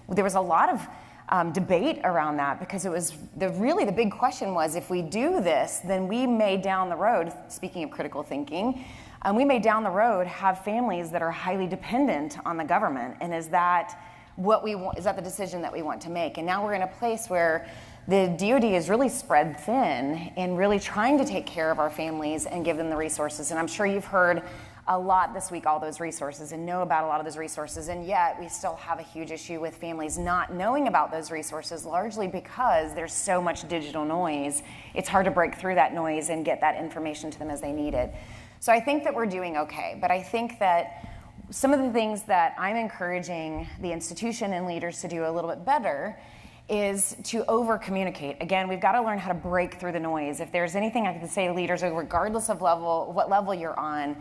there was a lot of debate around that, because it was really the big question was, if we do this, then we may down the road, speaking of critical thinking, we may down the road have families that are highly dependent on the government, and is that what we want? Is that the decision that we want to make? And now we're in a place where the DoD is really spread thin in really trying to take care of our families and give them the resources. And I'm sure you've heard a lot this week, all those resources, and know about a lot of those resources, and yet we still have a huge issue with families not knowing about those resources, largely because there's so much digital noise. It's hard to break through that noise and get that information to them as they need it. So I think that we're doing okay, but I think that some of the things that I'm encouraging the institution and leaders to do a little bit better is to over-communicate. Again, we've got to learn how to break through the noise. If there's anything I can say to leaders, regardless of what level you're on,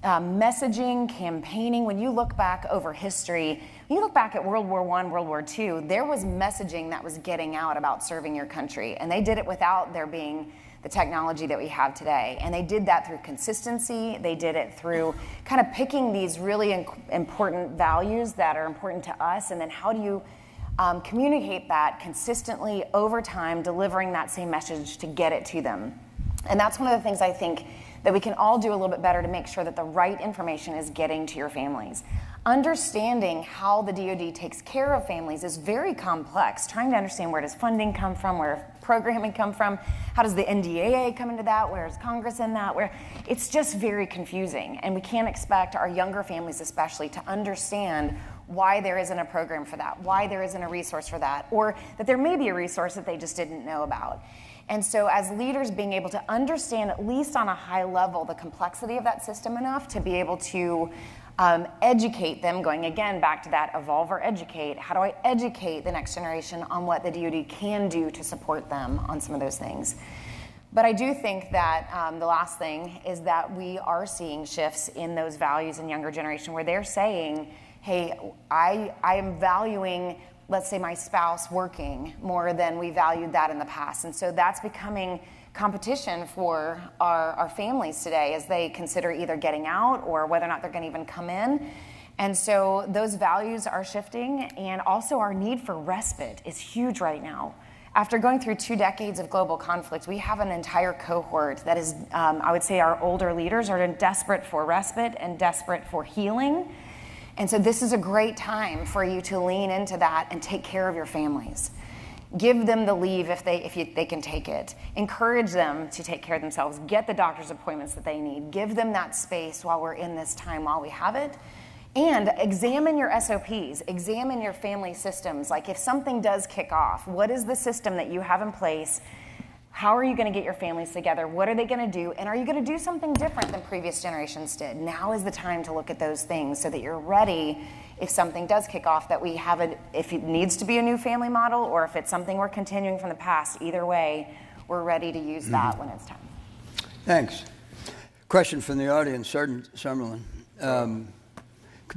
messaging, campaigning, when you look back over history, when you look back at World War I, World War II, there was messaging that was getting out about serving your country. And they did it without there being the technology that we have today. And they did that through consistency. They did it through kind of picking these really important values that are important to us. And then how do you communicate that consistently over time, delivering that same message to get it to them? And that's one of the things I think that we can all do a little bit better to make sure that the right information is getting to your families. Understanding how the DoD takes care of families is very complex. Trying to understand, where does funding come from, where does programming come from, how does the NDAA come into that, where is Congress in that, it's just very confusing. And we can't expect our younger families especially to understand why there isn't a program for that, why there isn't a resource for that, or that there may be a resource that they just didn't know about. And so as leaders, being able to understand, at least on a high level, the complexity of that system enough to be able to educate them, going again back to that evolve or educate. How do I educate the next generation on what the DoD can do to support them on some of those things? But I do think that the last thing is that we are seeing shifts in those values in younger generation, where they're saying, hey, I am valuing, let's say, my spouse working more than we valued that in the past. And so that's becoming competition for our families today as they consider either getting out or whether or not they're going to even come in. And so those values are shifting, and also our need for respite is huge right now. After going through 2 decades of global conflict, we have an entire cohort that is, I would say our older leaders are desperate for respite and desperate for healing. And so this is a great time for you to lean into that and take care of your families. Give them the leave if they can take it. Encourage them to take care of themselves. Get the doctor's appointments that they need. Give them that space while we're in this time, while we have it. And examine your SOPs, examine your family systems. Like if something does kick off, what is the system that you have in place? How are you going to get your families together? What are they going to do? And are you going to do something different than previous generations did? Now is the time to look at those things so that you're ready if something does kick off, that we have if it needs to be a new family model or if it's something we're continuing from the past. Either way, we're ready to use that when it's time. Thanks. Question from the audience, Sergeant Summerlin.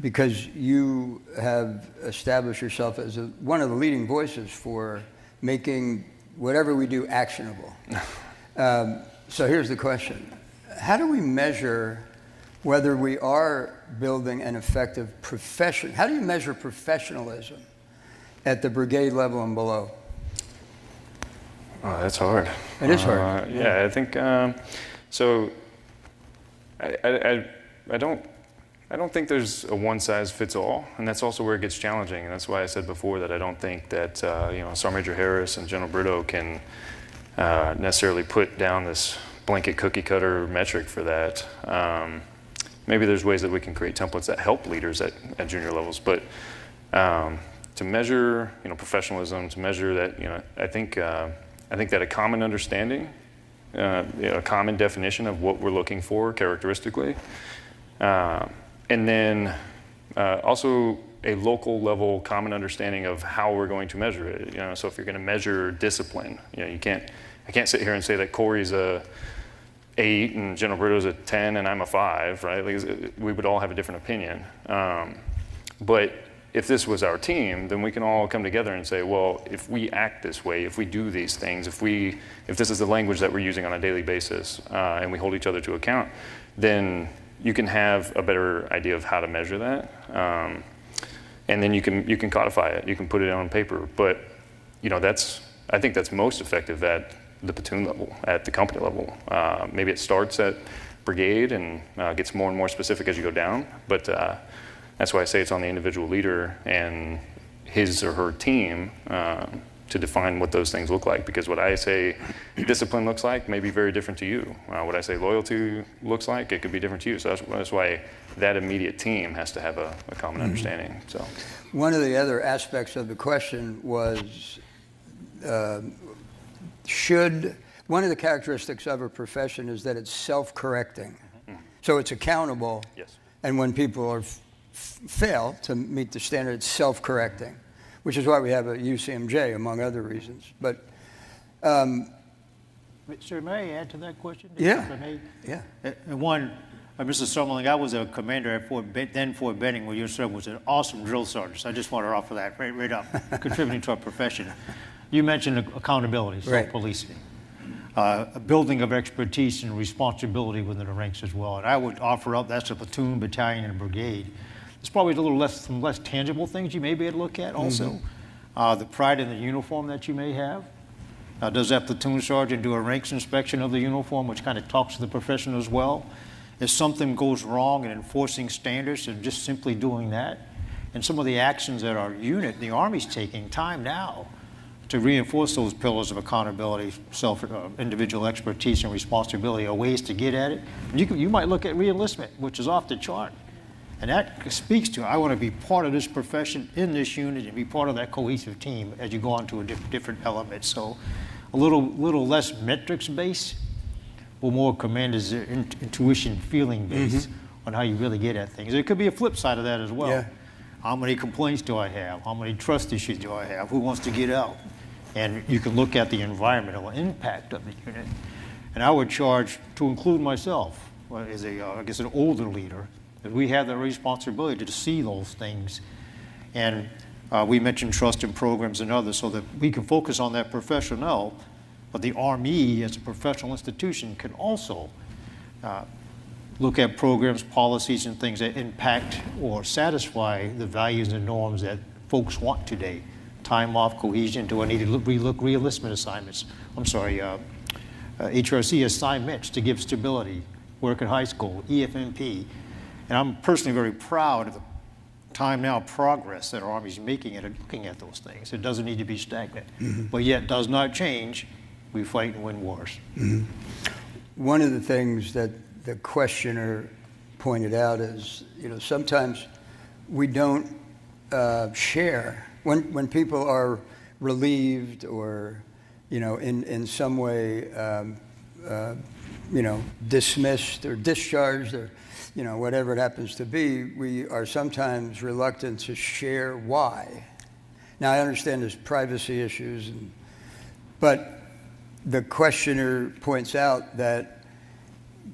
Because you have established yourself as one of the leading voices for making whatever we do actionable. So here's the question. How do we measure whether we are building an effective profession? How do you measure professionalism at the brigade level and below? Oh, that's hard. It is hard. Yeah, I think, so I don't think there's a one-size-fits-all, and that's also where it gets challenging, and that's why I said before that I don't think that Sergeant Major Harris and General Brito can necessarily put down this blanket cookie-cutter metric for that. Maybe there's ways that we can create templates that help leaders at junior levels, but to measure professionalism, to measure that, I think that a common understanding, a common definition of what we're looking for characteristically. And then also a local level common understanding of how we're going to measure it. So if you're going to measure discipline, I can't sit here and say that Corey's a 8 and General Brito's a 10 and I'm a 5, right? We would all have a different opinion. But if this was our team, then we can all come together and say, well, if we act this way, if we do these things, if this is the language that we're using on a daily basis, and we hold each other to account, then you can have a better idea of how to measure that, and then you can codify it. You can put it on paper. But I think that's most effective at the platoon level, at the company level. Maybe it starts at brigade and gets more and more specific as you go down. But that's why I say it's on the individual leader and his or her team to define what those things look like, because what I say discipline looks like may be very different to you. What I say loyalty looks like, it could be different to you. So that's why that immediate team has to have a common understanding. So, one of the other aspects of the question was, one of the characteristics of a profession is that it's self-correcting. So it's accountable. Yes. And when people fail to meet the standard, it's self-correcting, which is why we have a UCMJ, among other reasons. But, sir, may I add to that question? Yeah. Yeah. And one, Mr. Summerlin, I was a commander at Fort Benning, where your son was an awesome drill sergeant. So I just want to offer that right up, contributing to our profession. You mentioned accountability, self-policing, a building of expertise and responsibility within the ranks as well. And I would offer up that's a platoon, battalion, and brigade. There's probably some less tangible things you may be able to look at also. The pride in the uniform that you may have. Does that platoon sergeant do a ranks inspection of the uniform, which kind of talks to the profession as well? If something goes wrong in enforcing standards and just simply doing that, and some of the actions that our unit, the Army's taking time now to reinforce those pillars of accountability, individual expertise and responsibility are ways to get at it. You might look at re-enlistment, which is off the chart. And that speaks to, I want to be part of this profession in this unit and be part of that cohesive team as you go on to a different element. So a little less metrics based, or more commander's intuition, feeling based on how you really get at things. There could be a flip side of that as well. Yeah. How many complaints do I have? How many trust issues do I have? Who wants to get out? And you can look at the environmental impact of the unit. And I would charge, to include myself as I guess an older leader, that we have the responsibility to see those things. And we mentioned trust in programs and others so that we can focus on that professional, but the Army as a professional institution can also look at programs, policies, and things that impact or satisfy the values and norms that folks want today. Time off, cohesion, do I need to relook re-enlistment assignments? HRC assignments to give stability, work in high school, EFMP. And I'm personally very proud of the time now progress that our Army's making at looking at those things. It doesn't need to be stagnant, but yet does not change. We fight and win wars. One of the things that the questioner pointed out is, sometimes we don't share when people are relieved or, in some way, dismissed or discharged or, whatever it happens to be. We are sometimes reluctant to share why. Now, I understand there's privacy issues, but the questioner points out that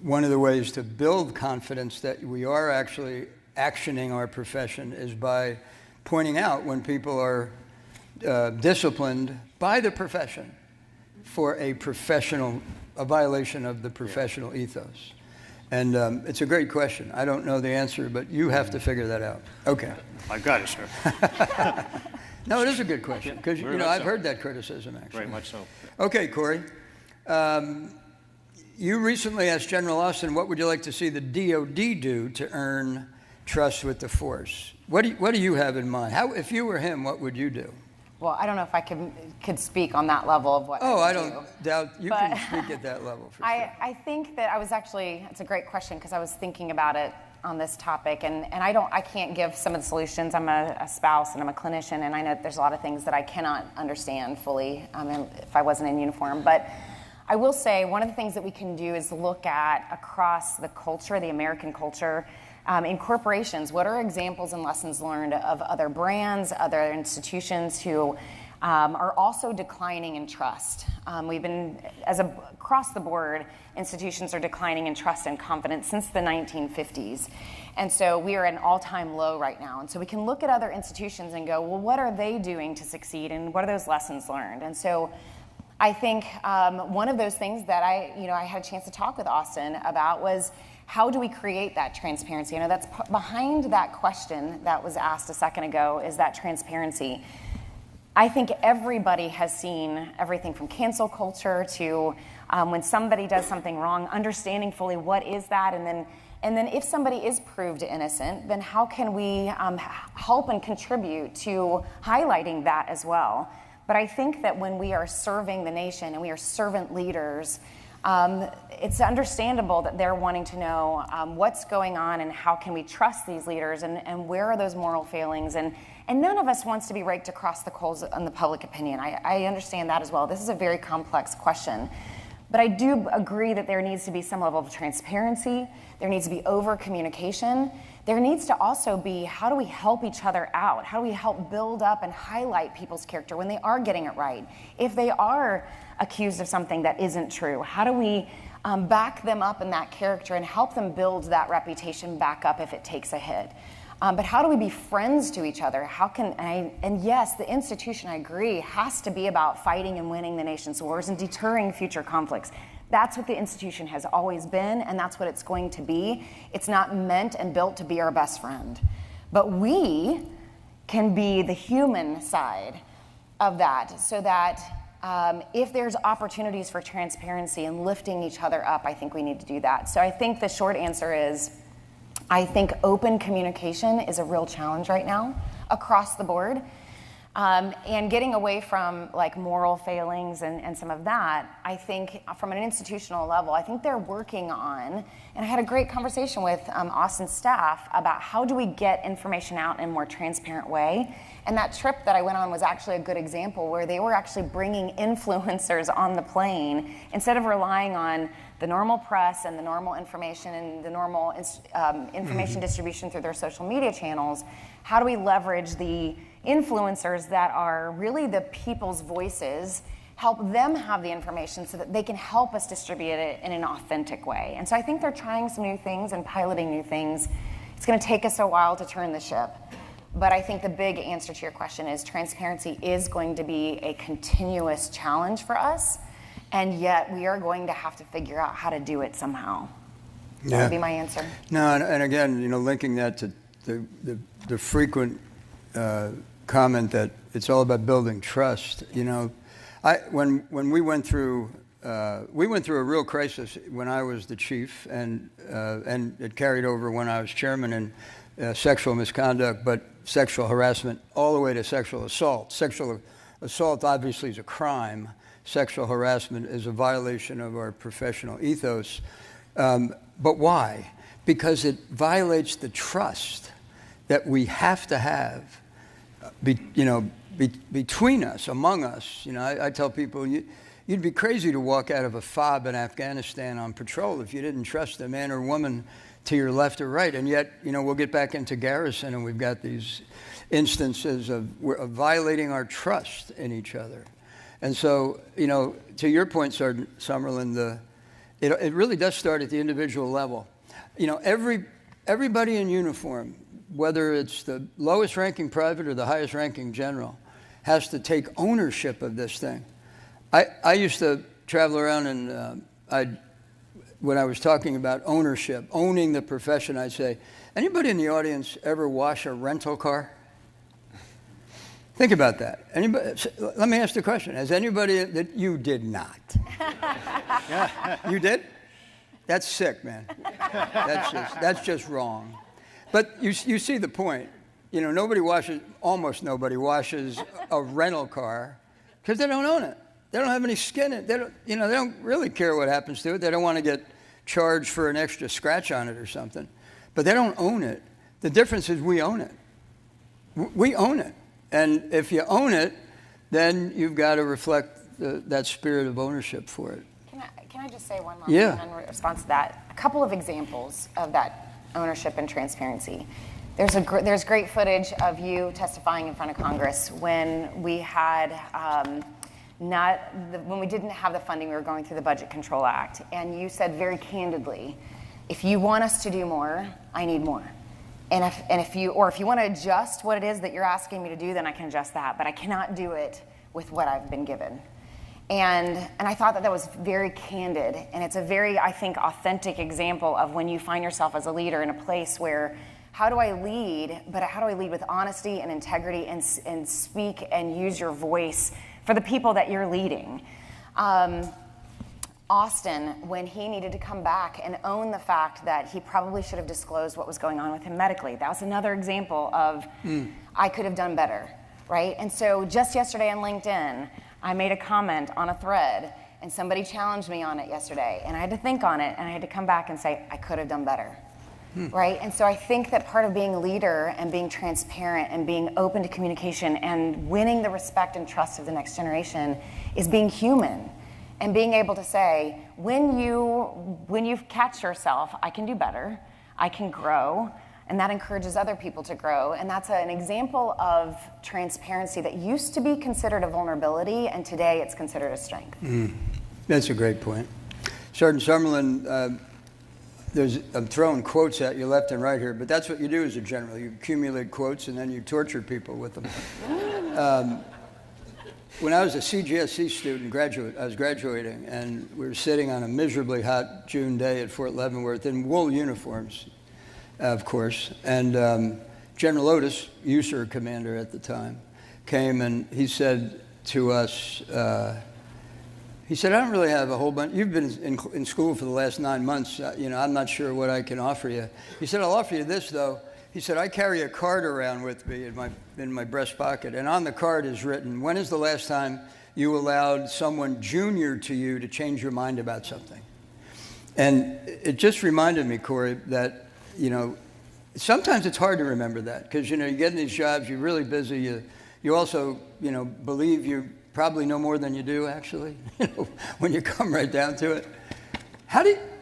one of the ways to build confidence that we are actually actioning our profession is by pointing out when people are disciplined by the profession for a violation of the professional ethos. And it's a great question. I don't know the answer, but you have to figure that out. Okay. I got it, sir. No, it is a good question, because I've heard that criticism, actually. Very much so. Okay, Corey. You recently asked General Austin, what would you like to see the DOD do to earn trust with the force? What do you have in mind? If you were him, what would you do? Well, I don't know if I could speak on that level of what I don't doubt you can speak at that level, for sure. I think that it's a great question, because I was thinking about it on this topic, and I can't give some of the solutions. I'm a spouse and I'm a clinician, and I know there's a lot of things that I cannot understand fully if I wasn't in uniform. But I will say one of the things that we can do is look at across the culture, the American culture, in corporations, what are examples and lessons learned of other brands, other institutions who are also declining in trust. Across the board, institutions are declining in trust and confidence since the 1950s. And so we are at an all-time low right now. And so we can look at other institutions and go, well, what are they doing to succeed, and what are those lessons learned? And so I think one of those things that I had a chance to talk with Austin about was, how do we create that transparency? That's behind that question that was asked a second ago, is that transparency. I think everybody has seen everything from cancel culture to when somebody does something wrong, understanding fully what is that, and then if somebody is proved innocent, then how can we help and contribute to highlighting that as well? But I think that when we are serving the nation and we are servant leaders, it's understandable that they're wanting to know what's going on and how can we trust these leaders, and where are those moral failings. And none of us wants to be raked across the coals on the public opinion. I understand that as well. This is a very complex question. But I do agree that there needs to be some level of transparency. There needs to be over-communication. There needs to also be, how do we help each other out? How do we help build up and highlight people's character when they are getting it right? If they are accused of something that isn't true, how do we back them up in that character and help them build that reputation back up if it takes a hit? But how do we be friends to each other? And yes, the institution, I agree, has to be about fighting and winning the nation's wars and deterring future conflicts. That's what the institution has always been, and that's what it's going to be. It's not meant and built to be our best friend. But we can be the human side of that, so that if there's opportunities for transparency and lifting each other up, I think we need to do that. So I think the short answer is, I think open communication is a real challenge right now across the board. And getting away from moral failings and some of that, I think from an institutional level, I think they're working on, and I had a great conversation with Austin's staff about how do we get information out in a more transparent way. And that trip that I went on was actually a good example, where they were actually bringing influencers on the plane instead of relying on the normal press and the normal information and the normal information distribution through their social media channels. How do we leverage the influencers that are really the people's voices, help them have the information so that they can help us distribute it in an authentic way? And so I think they're trying some new things and piloting new things. It's going to take us a while to turn the ship. But I think the big answer to your question is transparency is going to be a continuous challenge for us, and yet we are going to have to figure out how to do it somehow. That would be my answer. No, and again, linking that to the frequent comment that it's all about building trust. When we went through a real crisis when I was the chief, and it carried over when I was chairman in sexual misconduct, but sexual harassment all the way to sexual assault. Sexual assault obviously is a crime. Sexual harassment is a violation of our professional ethos. But why? Because it violates the trust that we have to have, between us, among us. I tell people, you'd be crazy to walk out of a fob in Afghanistan on patrol if you didn't trust a man or woman to your left or right. And yet, we'll get back into garrison, and we've got these instances of violating our trust in each other. And so, to your point, Sergeant Summerlin, it really does start at the individual level. Everybody in uniform, whether it's the lowest ranking private or the highest ranking general, has to take ownership of this thing. I used to travel around, and when I was talking about ownership, owning the profession, I'd say, anybody in the audience ever wash a rental car? Think about that. Let me ask the question. Has anybody that you did not? You did? That's sick, man. That's just wrong. But you see the point. Almost nobody washes a rental car because they don't own it. They don't have any skin in it. They don't really care what happens to it. They don't want to get charged for an extra scratch on it or something. But they don't own it. The difference is we own it. We own it. And if you own it, then you've got to reflect that spirit of ownership for it. Can I just say one last thing in response to that? A couple of examples of that ownership and transparency. There's great footage of you testifying in front of Congress when we had when we didn't have the funding. We were going through the Budget Control Act, and you said very candidly, if you want us to do more, I need more. And if you want to adjust what it is that you're asking me to do, then I can adjust that. But I cannot do it with what I've been given. And I thought that was very candid, and it's a very, I think, authentic example of when you find yourself as a leader in a place where, how do I lead? But how do I lead with honesty and integrity and speak and use your voice for the people that you're leading? Austin, when he needed to come back and own the fact that he probably should have disclosed what was going on with him medically. That was another example of I could have done better, right? And so just yesterday on LinkedIn, I made a comment on a thread, and somebody challenged me on it yesterday, and I had to think on it, and I had to come back and say, I could have done better, right? And so I think that part of being a leader and being transparent and being open to communication and winning the respect and trust of the next generation is being human. And being able to say, when you catch yourself, I can do better, I can grow, and that encourages other people to grow. And that's an example of transparency that used to be considered a vulnerability, and today it's considered a strength. That's a great point. Sergeant Summerlin, I'm throwing quotes at you left and right here, but that's what you do as a general. You accumulate quotes, and then you torture people with them. When I was a CGSC student, I was graduating, and we were sitting on a miserably hot June day at Fort Leavenworth in wool uniforms, of course. And General Otis, AUSA commander at the time, came and he said to us, he said, I don't really have a whole bunch. You've been in school for the last 9 months. I'm not sure what I can offer you. He said, I'll offer you this, though. He said, I carry a card around with me in my breast pocket, and on the card is written, when is the last time you allowed someone junior to you to change your mind about something? And it just reminded me, Corey, that, sometimes it's hard to remember that because, you get in these jobs, you're really busy. You also, believe you probably know more than you do, actually, when you come right down to it.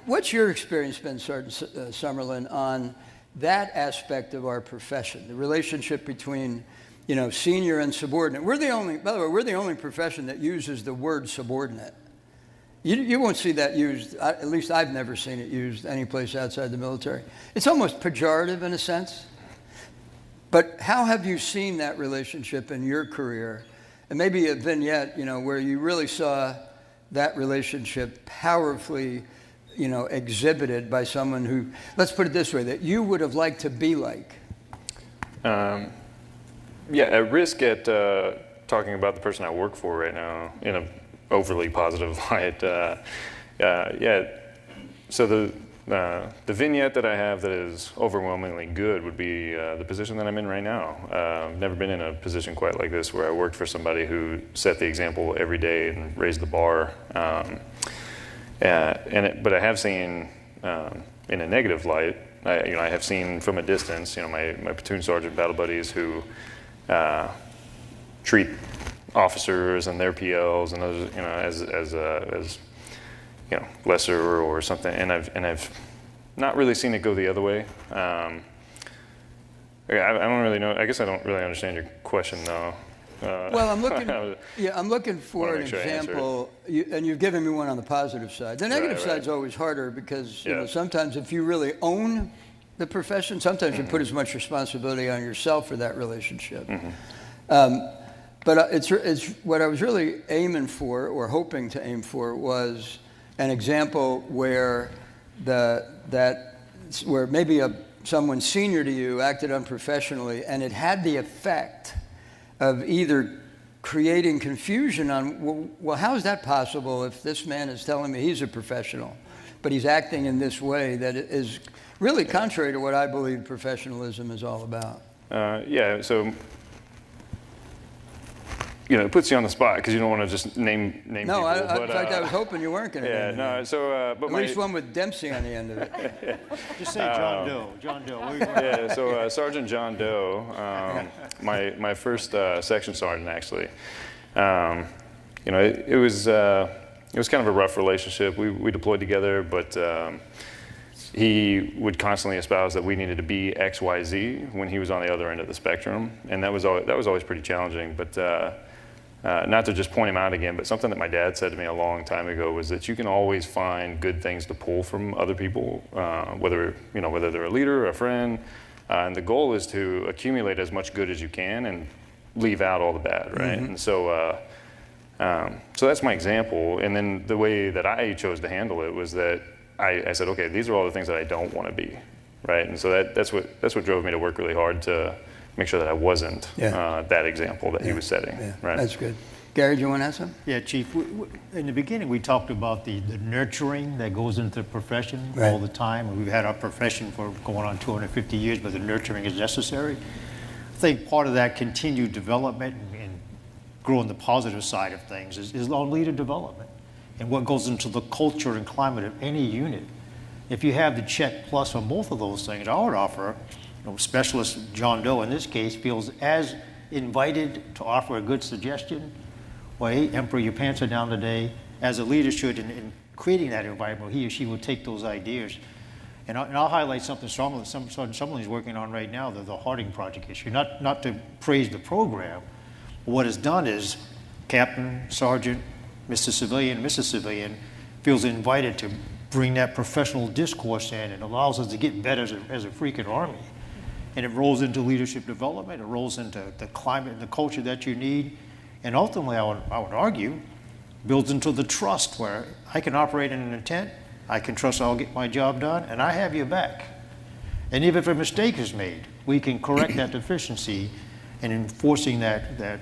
What's your experience been, Sergeant Summerlin, on that aspect of our profession, the relationship between, senior and subordinate? By the way, we're the only profession that uses the word subordinate. You won't see that used, at least I've never seen it used anyplace outside the military. It's almost pejorative in a sense. But how have you seen that relationship in your career? And maybe a vignette, where you really saw that relationship powerfully exhibited by someone who, let's put it this way, that you would have liked to be like? Yeah, at risk at talking about the person I work for right now in an overly positive light. Yeah, so the vignette that I have that is overwhelmingly good would be the position that I'm in right now. I've never been in a position quite like this where I worked for somebody who set the example every day and raised the bar. But I have seen in a negative light. I have seen from a distance, my platoon sergeant battle buddies who treat officers and their PLs and others, as lesser or something, and I've not really seen it go the other way. I don't really know. I guess I don't really understand your question though. Well, I'm looking for an Make sure I answer example, and you've given me one on the positive side. The negative side's always harder because sometimes if you really own the profession, sometimes you put as much responsibility on yourself for that relationship. But it's what I was really aiming for, or hoping to aim for, was an example where where maybe someone senior to you acted unprofessionally, and it had the effect of either creating confusion on, well, how is that possible if this man is telling me he's a professional, but he's acting in this way that is really contrary to what I believe professionalism is all about? So it puts you on the spot because you don't want to just name people. No, in fact, I was hoping you weren't going to. Yeah, no. So, but at least one with Dempsey on the end of it. Just say John Doe. John Doe. Yeah. So Sergeant John Doe, my first section sergeant actually. It was kind of a rough relationship. We deployed together, but he would constantly espouse that we needed to be X, Y, Z when he was on the other end of the spectrum, and that was always pretty challenging. But not to just point him out again, but something that my dad said to me a long time ago was that you can always find good things to pull from other people, whether they're a leader or a friend, and the goal is to accumulate as much good as you can and leave out all the bad, right? And so that's my example. And then the way that I chose to handle it was that I said, okay, these are all the things that I don't want to be, right? And so that's what drove me to work really hard to make sure that I wasn't that example that he was setting. Yeah. Right. That's good. Gary, do you want to add something? Yeah, Chief. In the beginning, we talked about the nurturing that goes into the profession all the time. We've had our profession for going on 250 years, but the nurturing is necessary. I think part of that continued development and growing the positive side of things is on leader development and what goes into the culture and climate of any unit. If you have the check plus on both of those things, I would offer, Specialist John Doe in this case feels as invited to offer a good suggestion. Well, hey, Emperor, your pants are down today, as a leader should in creating that environment. He or she will take those ideas. And I'll highlight something someone's working on right now, the Harding Project issue. Not to praise the program, but what it's done is Captain, Sergeant, Mr. Civilian, Mrs. Civilian feels invited to bring that professional discourse in and allows us to get better as a freaking Army. And it rolls into leadership development, it rolls into the climate and the culture that you need. And ultimately, I would argue, builds into the trust where I can operate in an intent, I can trust I'll get my job done, and I have your back. And even if a mistake is made, we can correct that deficiency and enforcing that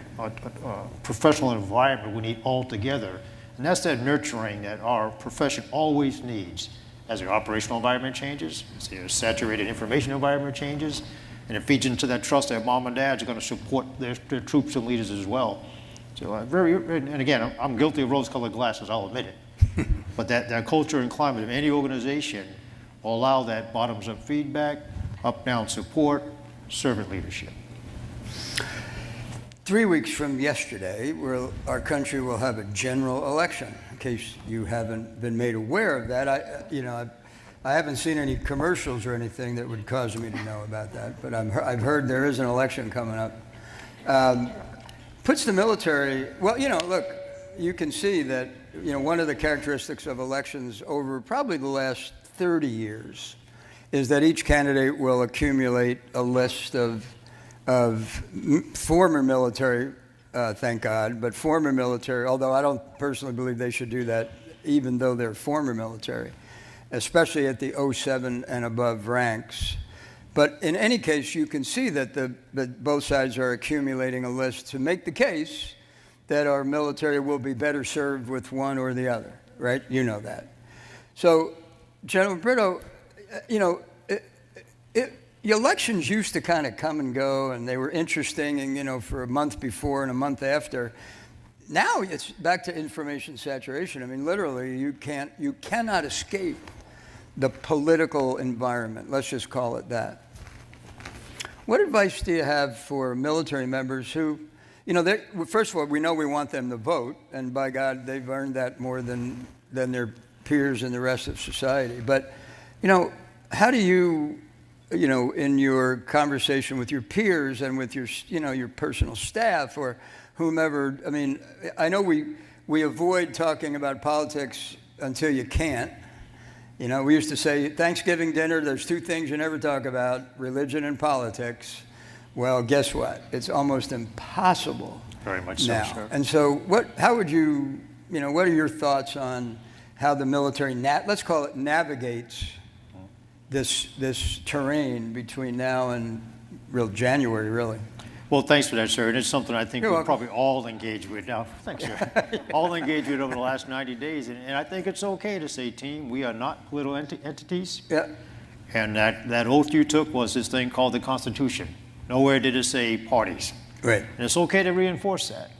professional environment we need all together. And that's that nurturing that our profession always needs as the operational environment changes, as the saturated information environment changes, and it feeds into that trust that mom and dads are going to support their troops and leaders as well. So and again, I'm guilty of rose-colored glasses, I'll admit it. But that culture and climate of any organization will allow that bottoms-up feedback, up-down support, servant leadership. 3 weeks from yesterday, our country will have a general election. In case you haven't been made aware of that, I haven't seen any commercials or anything that would cause me to know about that, but I've heard there is an election coming up. Puts the military, look, you can see that, one of the characteristics of elections over probably the last 30 years is that each candidate will accumulate a list of former military, thank God, but former military, although I don't personally believe they should do that, even though they're former military. especially at the 07 and above ranks. But in any case, you can see that that both sides are accumulating a list to make the case that our military will be better served with one or the other, right? You know that. So, General Brito, you know, the elections used to kind of come and go, and they were interesting, and, you know, for a month before and a month after. Now it's back to information saturation. I mean, literally, you cannot escape the political environment. Let's just call it that. What advice do you have for military members who, you know, first of all, we know we want them to vote, and by God, they've earned that more than their peers in the rest of society. But, you know, how do you, you know, in your conversation with your peers and with your, you know, your personal staff or whomever, I mean, I know we avoid talking about politics until you can't. You know, we used to say, Thanksgiving dinner, there's two things you never talk about, religion and politics. Well, guess what? It's almost impossible. Very much so, now. sir. And so how would you, you know, what are your thoughts on how the military, let's call it, navigates this terrain between now and real January, really? Well, thanks for that, sir. And it's something I think You're we're welcome. probably all engaged with now. Thanks, sir. All engaged with over the last 90 days. And I think it's okay to say, team, we are not political entities. Yeah. And that oath you took was this thing called the Constitution. Nowhere did it say parties. Right. And it's okay to reinforce that.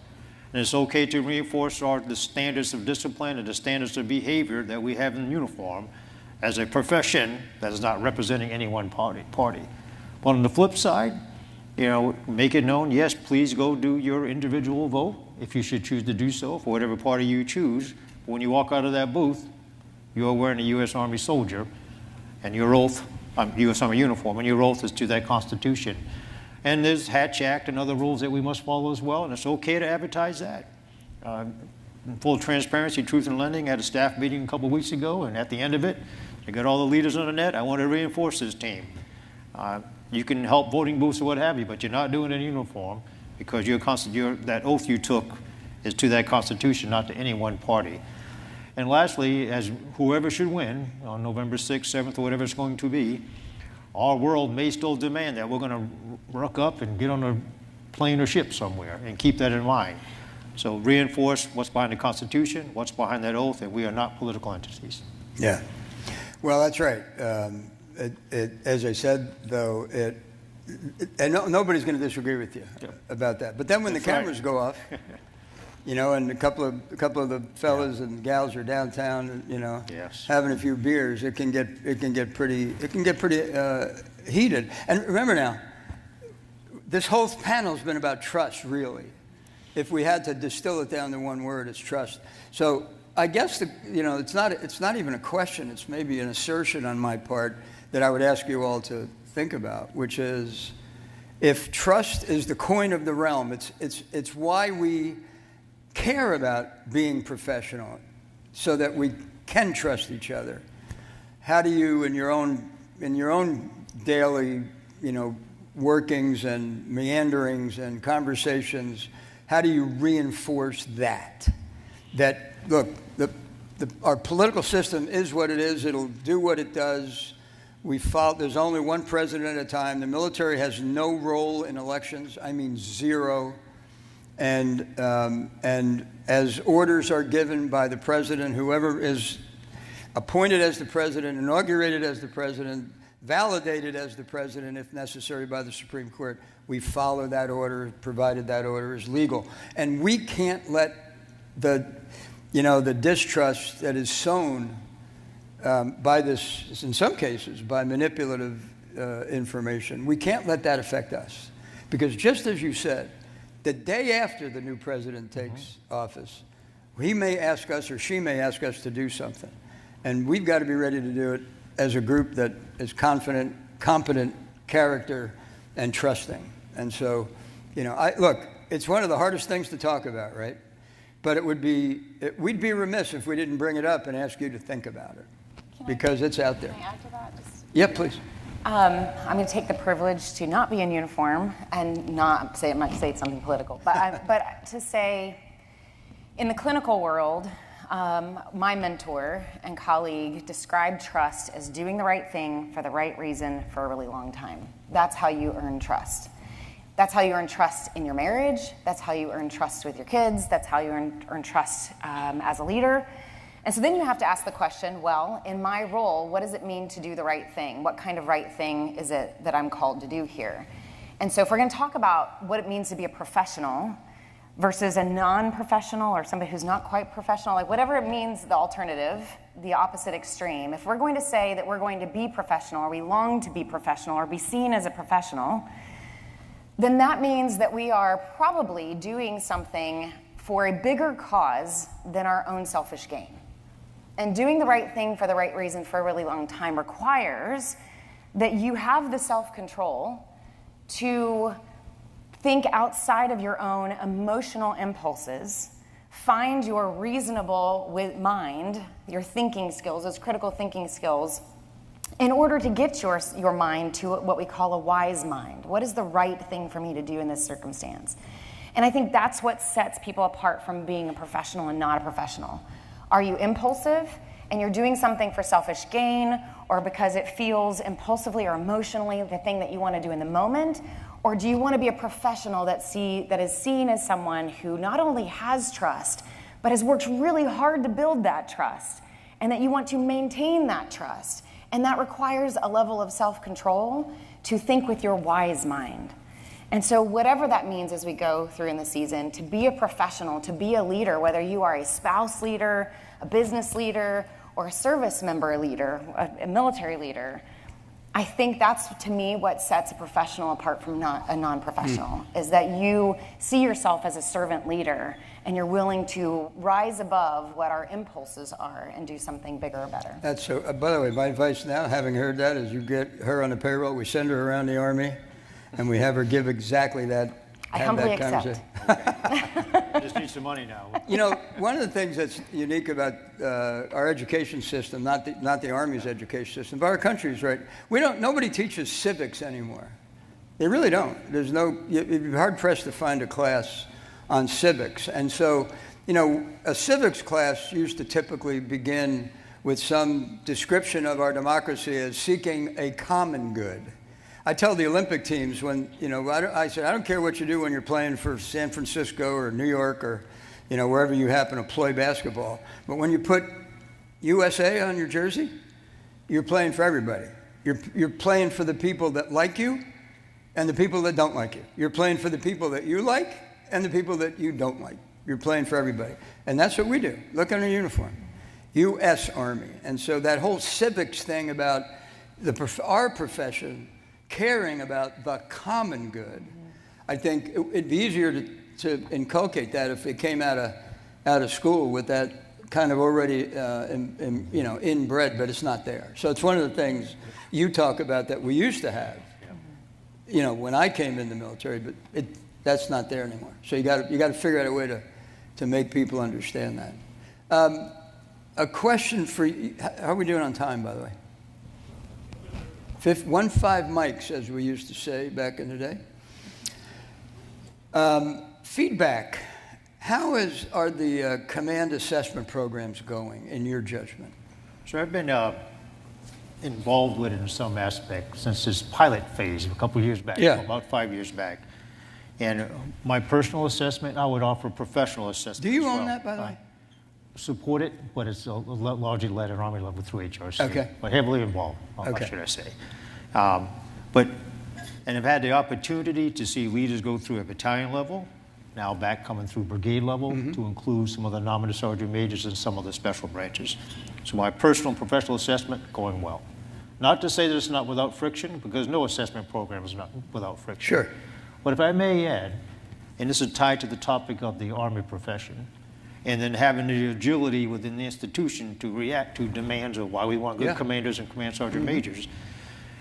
And it's okay to reinforce the standards of discipline and the standards of behavior that we have in uniform as a profession that is not representing any one party. But on the flip side, you know, make it known, yes, please go do your individual vote if you should choose to do so for whatever party you choose. But when you walk out of that booth, you're wearing a U.S. Army soldier and your oath, U.S. Army uniform, and your oath is to that Constitution. And there's Hatch Act and other rules that we must follow as well, and it's okay to advertise that. In full transparency, Truth in Lending had a staff meeting a couple of weeks ago, and at the end of it, they got all the leaders on the net. I want to reinforce this team. You can help voting booths or what have you, but you're not doing it in uniform because that oath you took is to that Constitution, not to any one party. And lastly, as whoever should win on November 6th, 7th, or whatever it's going to be, our world may still demand that we're going to ruck up and get on a plane or ship somewhere, and keep that in mind. So reinforce what's behind the Constitution, what's behind that oath, and we are not political entities. Yeah. Well, that's right. As I said, though, and nobody's going to disagree with you about that. But then when the cameras go off, you know, and a couple of the fellas and gals are downtown, you know, having a few beers, it can get pretty heated. And remember now, this whole panel's been about trust, really. If we had to distill it down to one word, it's trust. So I guess it's not even a question. It's maybe an assertion on my part that I would ask you all to think about, which is, if trust is the coin of the realm, it's why we care about being professional, so that we can trust each other. How do you, in your own daily, you know, workings and meanderings and conversations, how do you reinforce that? That, look, our political system is what it is. It'll do what it does. There's only one president at a time. The military has no role in elections. I mean, zero. And as orders are given by the president, whoever is appointed as the president, inaugurated as the president, validated as the president, if necessary, by the Supreme Court, we follow that order, provided that order is legal. And we can't let the distrust that is sown by this, in some cases, by manipulative information, we can't let that affect us. Because just as you said, the day after the new president takes office, he may ask us or she may ask us to do something. And we've got to be ready to do it as a group that is confident, competent, character, and trusting. And so, you know, look, it's one of the hardest things to talk about, right? But we'd be remiss if we didn't bring it up and ask you to think about it, because it's out there. Can I add to that? Yeah, please. I'm going to take the privilege to not be in uniform and not say something political, but to say, in the clinical world, my mentor and colleague described trust as doing the right thing for the right reason for a really long time. That's how you earn trust. That's how you earn trust in your marriage. That's how you earn trust with your kids. That's how you earn trust as a leader. And so then you have to ask the question, well, in my role, what does it mean to do the right thing? What kind of right thing is it that I'm called to do here? And so if we're going to talk about what it means to be a professional versus a non-professional or somebody who's not quite professional, like whatever it means, the alternative, the opposite extreme, if we're going to say that we're going to be professional, or we long to be professional, or be seen as a professional, then that means that we are probably doing something for a bigger cause than our own selfish gain. And doing the right thing for the right reason for a really long time requires that you have the self-control to think outside of your own emotional impulses, find your reasonable mind, your thinking skills, those critical thinking skills, in order to get your mind to what we call a wise mind. What is the right thing for me to do in this circumstance? And I think that's what sets people apart from being a professional and not a professional. Are you impulsive and you're doing something for selfish gain or because it feels impulsively or emotionally the thing that you want to do in the moment? Or do you want to be a professional that is seen as someone who not only has trust, but has worked really hard to build that trust, and that you want to maintain that trust? And that requires a level of self-control to think with your wise mind. And so whatever that means as we go through in the season, to be a professional, to be a leader, whether you are a spouse leader, a business leader, or a service member leader, a military leader, I think that's, to me, what sets a professional apart from a non-professional, is that you see yourself as a servant leader and you're willing to rise above what our impulses are and do something bigger or better. That's so. By the way, my advice now, having heard that, is you get her on the payroll, we send her around the Army, and we have her give exactly that. I humbly accept. I just need some money now. You know, one of the things that's unique about our education system, not the Army's education system, but our country's, right? Nobody teaches civics anymore. They really don't. You'd be hard pressed to find a class on civics. And so, you know, a civics class used to typically begin with some description of our democracy as seeking a common good. I tell the Olympic teams when, you know, I said, I don't care what you do when you're playing for San Francisco or New York or, you know, wherever you happen to play basketball. But when you put USA on your jersey, you're playing for everybody. You're playing for the people that like you and the people that don't like you. You're playing for the people that you like and the people that you don't like. You're playing for everybody. And that's what we do. Look on our uniform. U.S. Army. And so that whole civics thing about our profession caring about the common good, I think it'd be easier to inculcate that if it came out of school with that kind of already inbred, but it's not there. So it's one of the things you talk about that we used to have, you know, when I came in the military, but that's not there anymore. So you got to figure out a way to make people understand that. A question for you. How are we doing on time, by the way? 15 mics, as we used to say back in the day. Feedback. How are the command assessment programs going, in your judgment? So I've been involved with it in some aspect since this pilot phase a couple of years back, about 5 years back. And my personal assessment, I would offer professional assessment. Do you own that, by the way? Support it, but it's largely led at Army level through HRC. Okay. But heavily involved, okay. should I say. And I've had the opportunity to see leaders go through a battalion level, now back coming through brigade level, to include some of the nominal sergeant majors and some of the special branches. So my personal and professional assessment going well. Not to say that it's not without friction, because no assessment program is not without friction. Sure. But if I may add, and this is tied to the topic of the Army profession, and then having the agility within the institution to react to demands of why we want good commanders and command sergeant majors,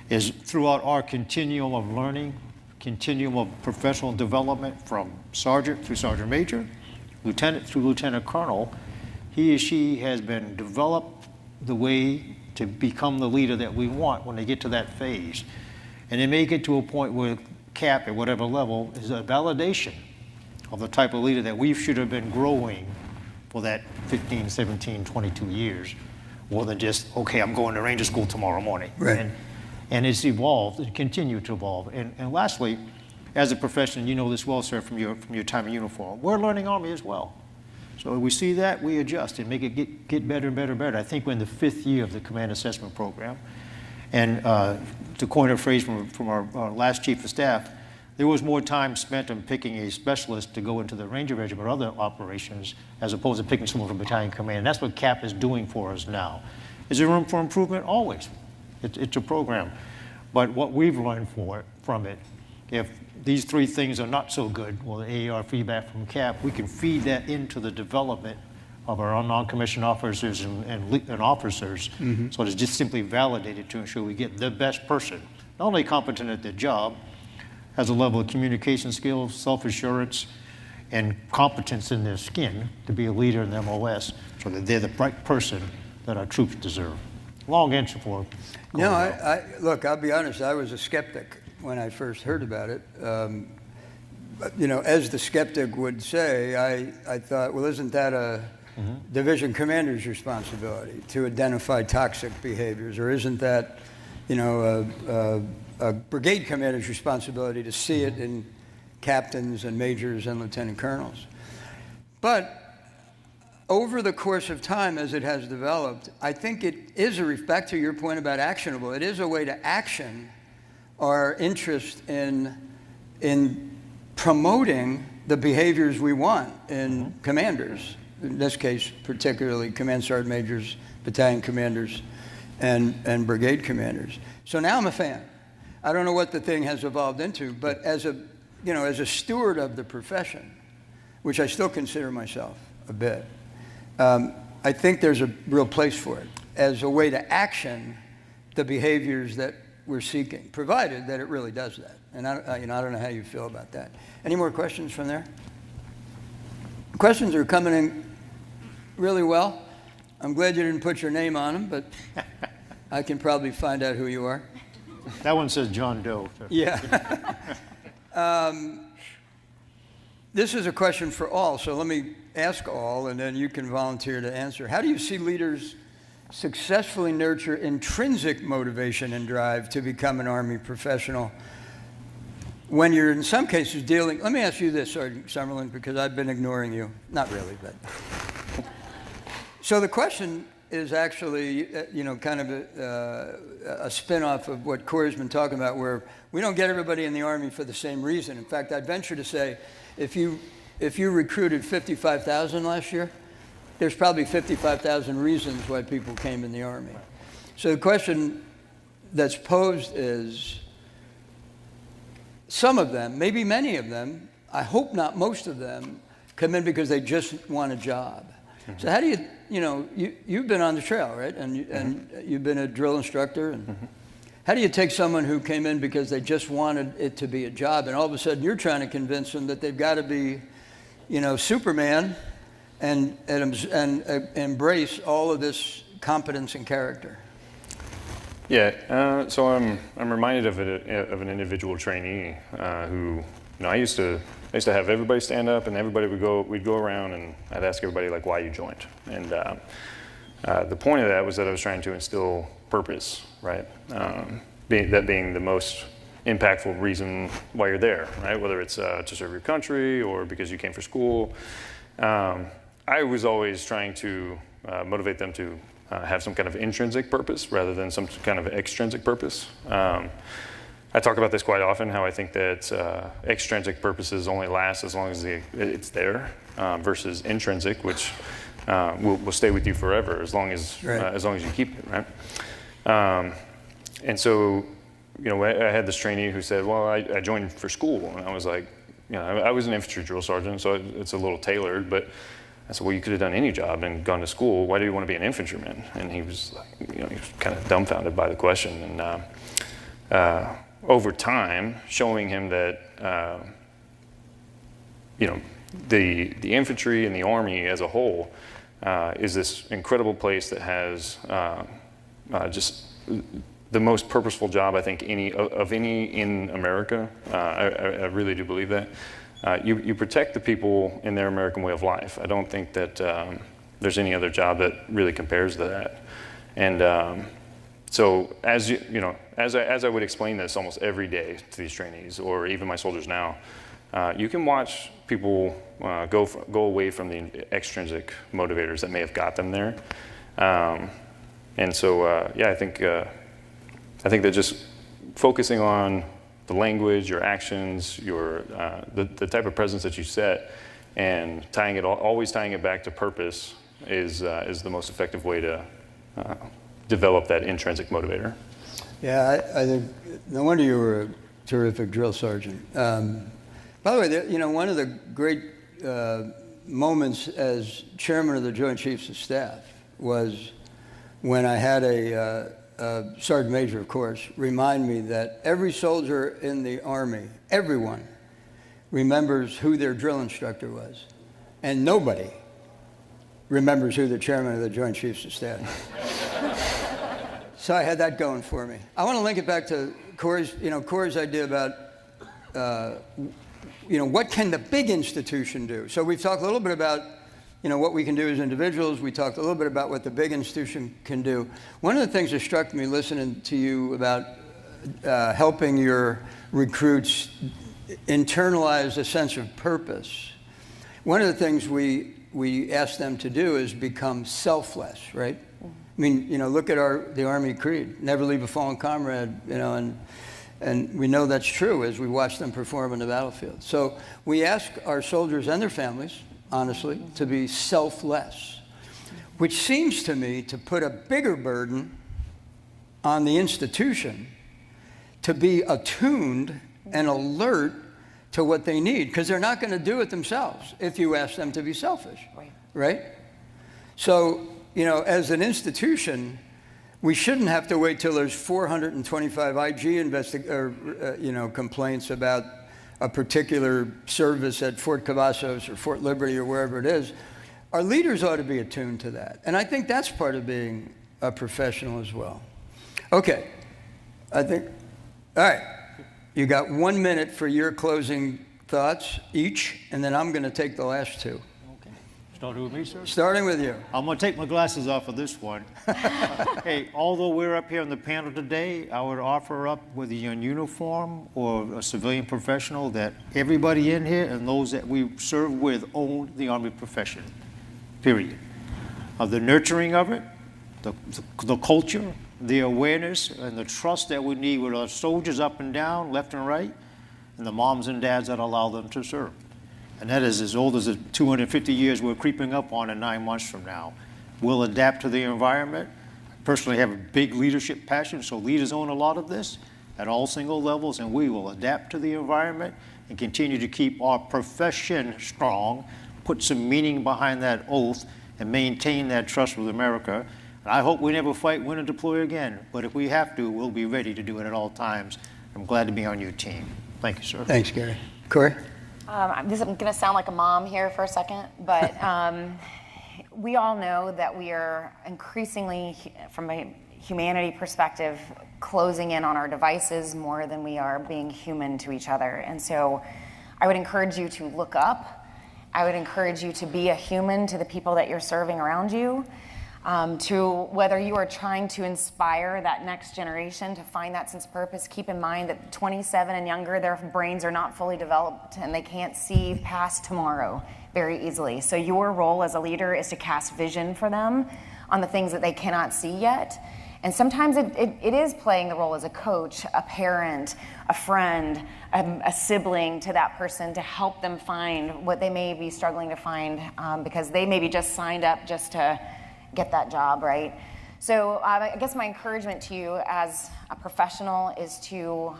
is throughout our continuum of learning, continuum of professional development from sergeant through sergeant major, lieutenant through lieutenant colonel, he or she has been developed the way to become the leader that we want when they get to that phase. And they may get to a point where CAP at whatever level is a validation of the type of leader that we should have been growing for that 15, 17, 22 years, more than just, okay, I'm going to Ranger School tomorrow morning. Right. And it's evolved and continued to evolve. And lastly, as a profession, you know this well, sir, from your time in uniform, we're a learning Army as well. So we see that, we adjust and make it get better and better and better. I think we're in the 5th year of the command assessment program. And to coin a phrase from our last chief of staff, there was more time spent on picking a specialist to go into the Ranger Regiment or other operations as opposed to picking someone from battalion command. And that's what CAP is doing for us now. Is there room for improvement? Always. It's a program. But what we've learned from it, if these 3 things are not so good, well, the AAR feedback from CAP, we can feed that into the development of our non-commissioned officers and officers, so it's just simply validated to ensure we get the best person, not only competent at their job, has a level of communication skills, self-assurance, and competence in their skin to be a leader in the MOS, so that they're the right person that our troops deserve. Long answer for it. No, look, I'll be honest, I was a skeptic when I first heard about it. You know, as the skeptic would say, I thought, well, isn't that a division commander's responsibility to identify toxic behaviors, or isn't that, you know, a brigade commander's responsibility to see it in captains and majors and lieutenant colonels? But over the course of time, as it has developed, I think it is back to your point about actionable, it is a way to action our interest in promoting the behaviors we want in commanders. In this case, particularly command sergeant majors, battalion commanders, and brigade commanders. So now I'm a fan. I don't know what the thing has evolved into, but as a steward of the profession, which I still consider myself a bit, I think there's a real place for it as a way to action the behaviors that we're seeking, provided that it really does that. And I don't know how you feel about that. Any more questions from there? Questions are coming in really well. I'm glad you didn't put your name on them, but I can probably find out who you are. That one says John Doe. Yeah. This is a question for all, so let me ask all, and then you can volunteer to answer. How do you see leaders successfully nurture intrinsic motivation and drive to become an Army professional when you're in some cases dealing? Let me ask you this, Sergeant Summerlin, because I've been ignoring you. Not really, but. So the question is actually, kind of a spin-off of what Corey's been talking about, where we don't get everybody in the Army for the same reason. In fact, I'd venture to say, if you recruited 55,000 last year, there's probably 55,000 reasons why people came in the Army. So the question that's posed is, some of them, maybe many of them, I hope not most of them, come in because they just want a job. So how do you've been on the trail, right? And you've been a drill instructor. And how do you take someone who came in because they just wanted it to be a job, and all of a sudden you're trying to convince them that they've got to be, Superman and embrace all of this competence and character? Yeah, so I'm reminded of an individual trainee who, I used to have everybody stand up, and we'd go around, and I'd ask everybody like why you joined. And the point of that was that I was trying to instill purpose, right? Being the most impactful reason why you're there, right? Whether it's to serve your country or because you came for school. I was always trying to motivate them to have some kind of intrinsic purpose rather than some kind of extrinsic purpose. I talk about this quite often, how I think that extrinsic purposes only last as long as it's there, versus intrinsic, which will stay with you forever as long as you keep it, right? And so, I had this trainee who said, well, I joined for school, and I was like, I was an infantry drill sergeant, so it's a little tailored, but I said, well, you could have done any job and gone to school. Why do you want to be an infantryman? And he was like, he was kind of dumbfounded by the question. And over time, showing him that, the infantry and the Army as a whole is this incredible place that has just the most purposeful job, I think, any in America. I really do believe that. you protect the people in their American way of life. I don't think that there's any other job that really compares to that. And so as as I would explain this almost every day to these trainees, or even my soldiers now, you can watch people go away from the extrinsic motivators that may have got them there. And so, yeah, I think that just focusing on the language, your actions, the type of presence that you set, and always tying it back to purpose is the most effective way to develop that intrinsic motivator. Yeah, I think no wonder you were a terrific drill sergeant. By the way, one of the great moments as chairman of the Joint Chiefs of Staff was when I had a sergeant major, of course, remind me that every soldier in the Army, everyone, remembers who their drill instructor was, and nobody remembers who the chairman of the Joint Chiefs of Staff is. So I had that going for me. I want to link it back to Corey's idea about what can the big institution do? So we've talked a little bit about what we can do as individuals. We talked a little bit about what the big institution can do. One of the things that struck me listening to you about helping your recruits internalize a sense of purpose, one of the things we ask them to do is become selfless, right? I mean, look at the Army creed, never leave a fallen comrade, and we know that's true as we watch them perform on the battlefield. So we ask our soldiers and their families, honestly, to be selfless, which seems to me to put a bigger burden on the institution to be attuned and alert to what they need, because they're not going to do it themselves if you ask them to be selfish, right? So, as an institution, we shouldn't have to wait till there's 425 IG complaints about a particular service at Fort Cavazos or Fort Liberty or wherever it is. Our leaders ought to be attuned to that. And I think that's part of being a professional as well. Okay, all right, you got 1 minute for your closing thoughts each, and then I'm going to take the last two. Okay. Starting with me, sir? Starting with you. I'm going to take my glasses off for this one. Hey, although we're up here on the panel today, I would offer up, whether you're in uniform or a civilian professional, that everybody in here and those that we serve with own the Army profession, period. The nurturing of it, the culture, the awareness, and the trust that we need with our soldiers up and down, left and right, and the moms and dads that allow them to serve. And that is as old as the 250 years we're creeping up on in 9 months from now. We'll adapt to the environment. I personally have a big leadership passion, so leaders own a lot of this at all single levels, and we will adapt to the environment and continue to keep our profession strong, put some meaning behind that oath, and maintain that trust with America. And I hope we never fight, win, or deploy again, but if we have to, we'll be ready to do it at all times. I'm glad to be on your team. Thank you, sir. Thanks, Gary. Corey? I'm going to sound like a mom here for a second, but we all know that we are increasingly, from a humanity perspective, closing in on our devices more than we are being human to each other. And so I would encourage you to look up. I would encourage you to be a human to the people that you're serving around you. To whether you are trying to inspire that next generation to find that sense of purpose, keep in mind that 27 and younger, their brains are not fully developed and they can't see past tomorrow very easily. So your role as a leader is to cast vision for them on the things that they cannot see yet. And sometimes it is playing the role as a coach, a parent, a friend, a sibling to that person to help them find what they may be struggling to find because they maybe just signed up just to get that job, right? So I guess my encouragement to you as a professional is to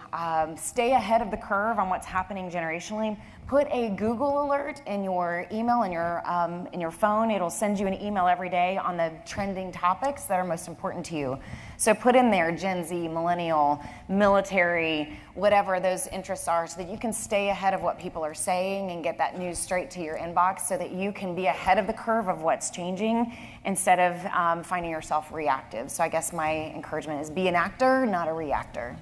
stay ahead of the curve on what's happening generationally. Put a Google alert in your email, in your phone. It'll send you an email every day on the trending topics that are most important to you. So put in there Gen Z, millennial, military, whatever those interests are, so that you can stay ahead of what people are saying and get that news straight to your inbox so that you can be ahead of the curve of what's changing instead of finding yourself reactive. So I guess my encouragement is be an actor, not a reactor.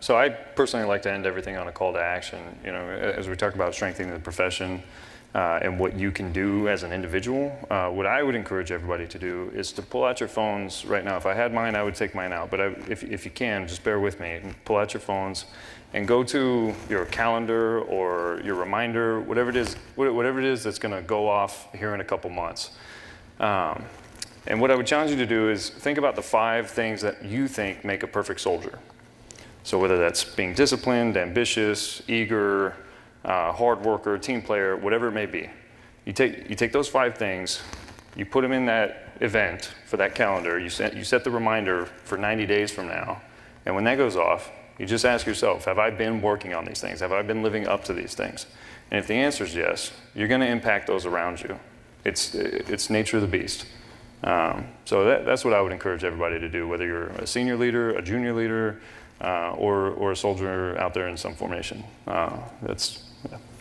So I personally like to end everything on a call to action. You know, as we talk about strengthening the profession and what you can do as an individual, what I would encourage everybody to do is to pull out your phones right now. If I had mine, I would take mine out. But if you can, just bear with me. Pull out your phones and go to your calendar or your reminder, whatever it is that's going to go off here in a couple months. And what I would challenge you to do is think about the 5 things that you think make a perfect soldier. So whether that's being disciplined, ambitious, eager, hard worker, team player, whatever it may be. You take those 5 things, you put them in that event for that calendar, you set the reminder for 90 days from now, and when that goes off, you just ask yourself, have I been working on these things? Have I been living up to these things? And if the answer is yes, you're going to impact those around you. It's nature of the beast. So that's what I would encourage everybody to do, whether you're a senior leader, a junior leader, or a soldier out there in some formation.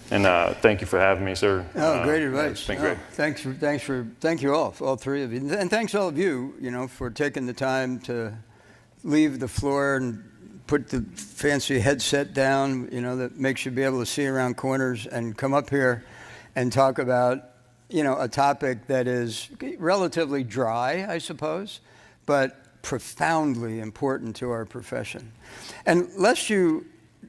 Thank you for having me, sir. Oh, great advice. It's been great. Thank you all 3 of you, and thanks all of you, for taking the time to leave the floor and put the fancy headset down, that makes you be able to see around corners and come up here and talk about, a topic that is relatively dry, I suppose, but profoundly important to our profession. And lest you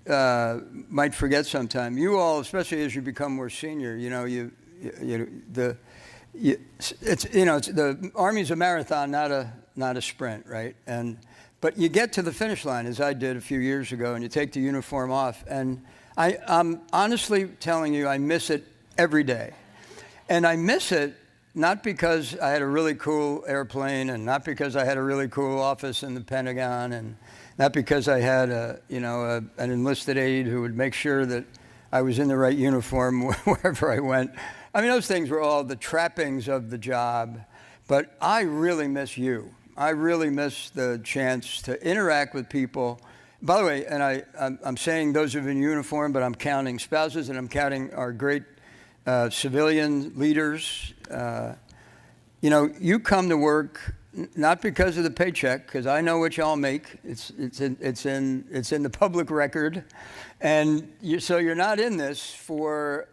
might forget sometime, you all, especially as you become more senior, the Army's a marathon, not a sprint, right? But you get to the finish line, as I did a few years ago, and you take the uniform off, and I'm honestly telling you, I miss it every day. And I miss it not because I had a really cool airplane, and not because I had a really cool office in the Pentagon, and not because I had an enlisted aide who would make sure that I was in the right uniform wherever I went. I mean, those things were all the trappings of the job. But I really miss you. I really miss the chance to interact with people. By the way, and I'm saying those of you in uniform, but I'm counting spouses, and I'm counting our great civilian leaders. You come to work not because of the paycheck, because I know what y'all make. It's in the public record, and so you're not in this for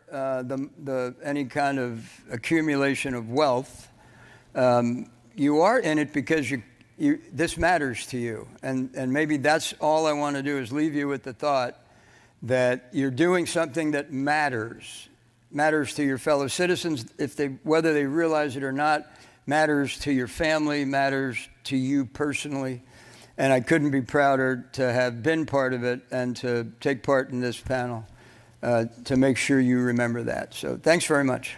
any kind of accumulation of wealth. You are in it because this matters to you, and maybe that's all I want to do is leave you with the thought that you're doing something that matters to your fellow citizens, whether they realize it or not, matters to your family, matters to you personally. And I couldn't be prouder to have been part of it and to take part in this panel to make sure you remember that. So thanks very much.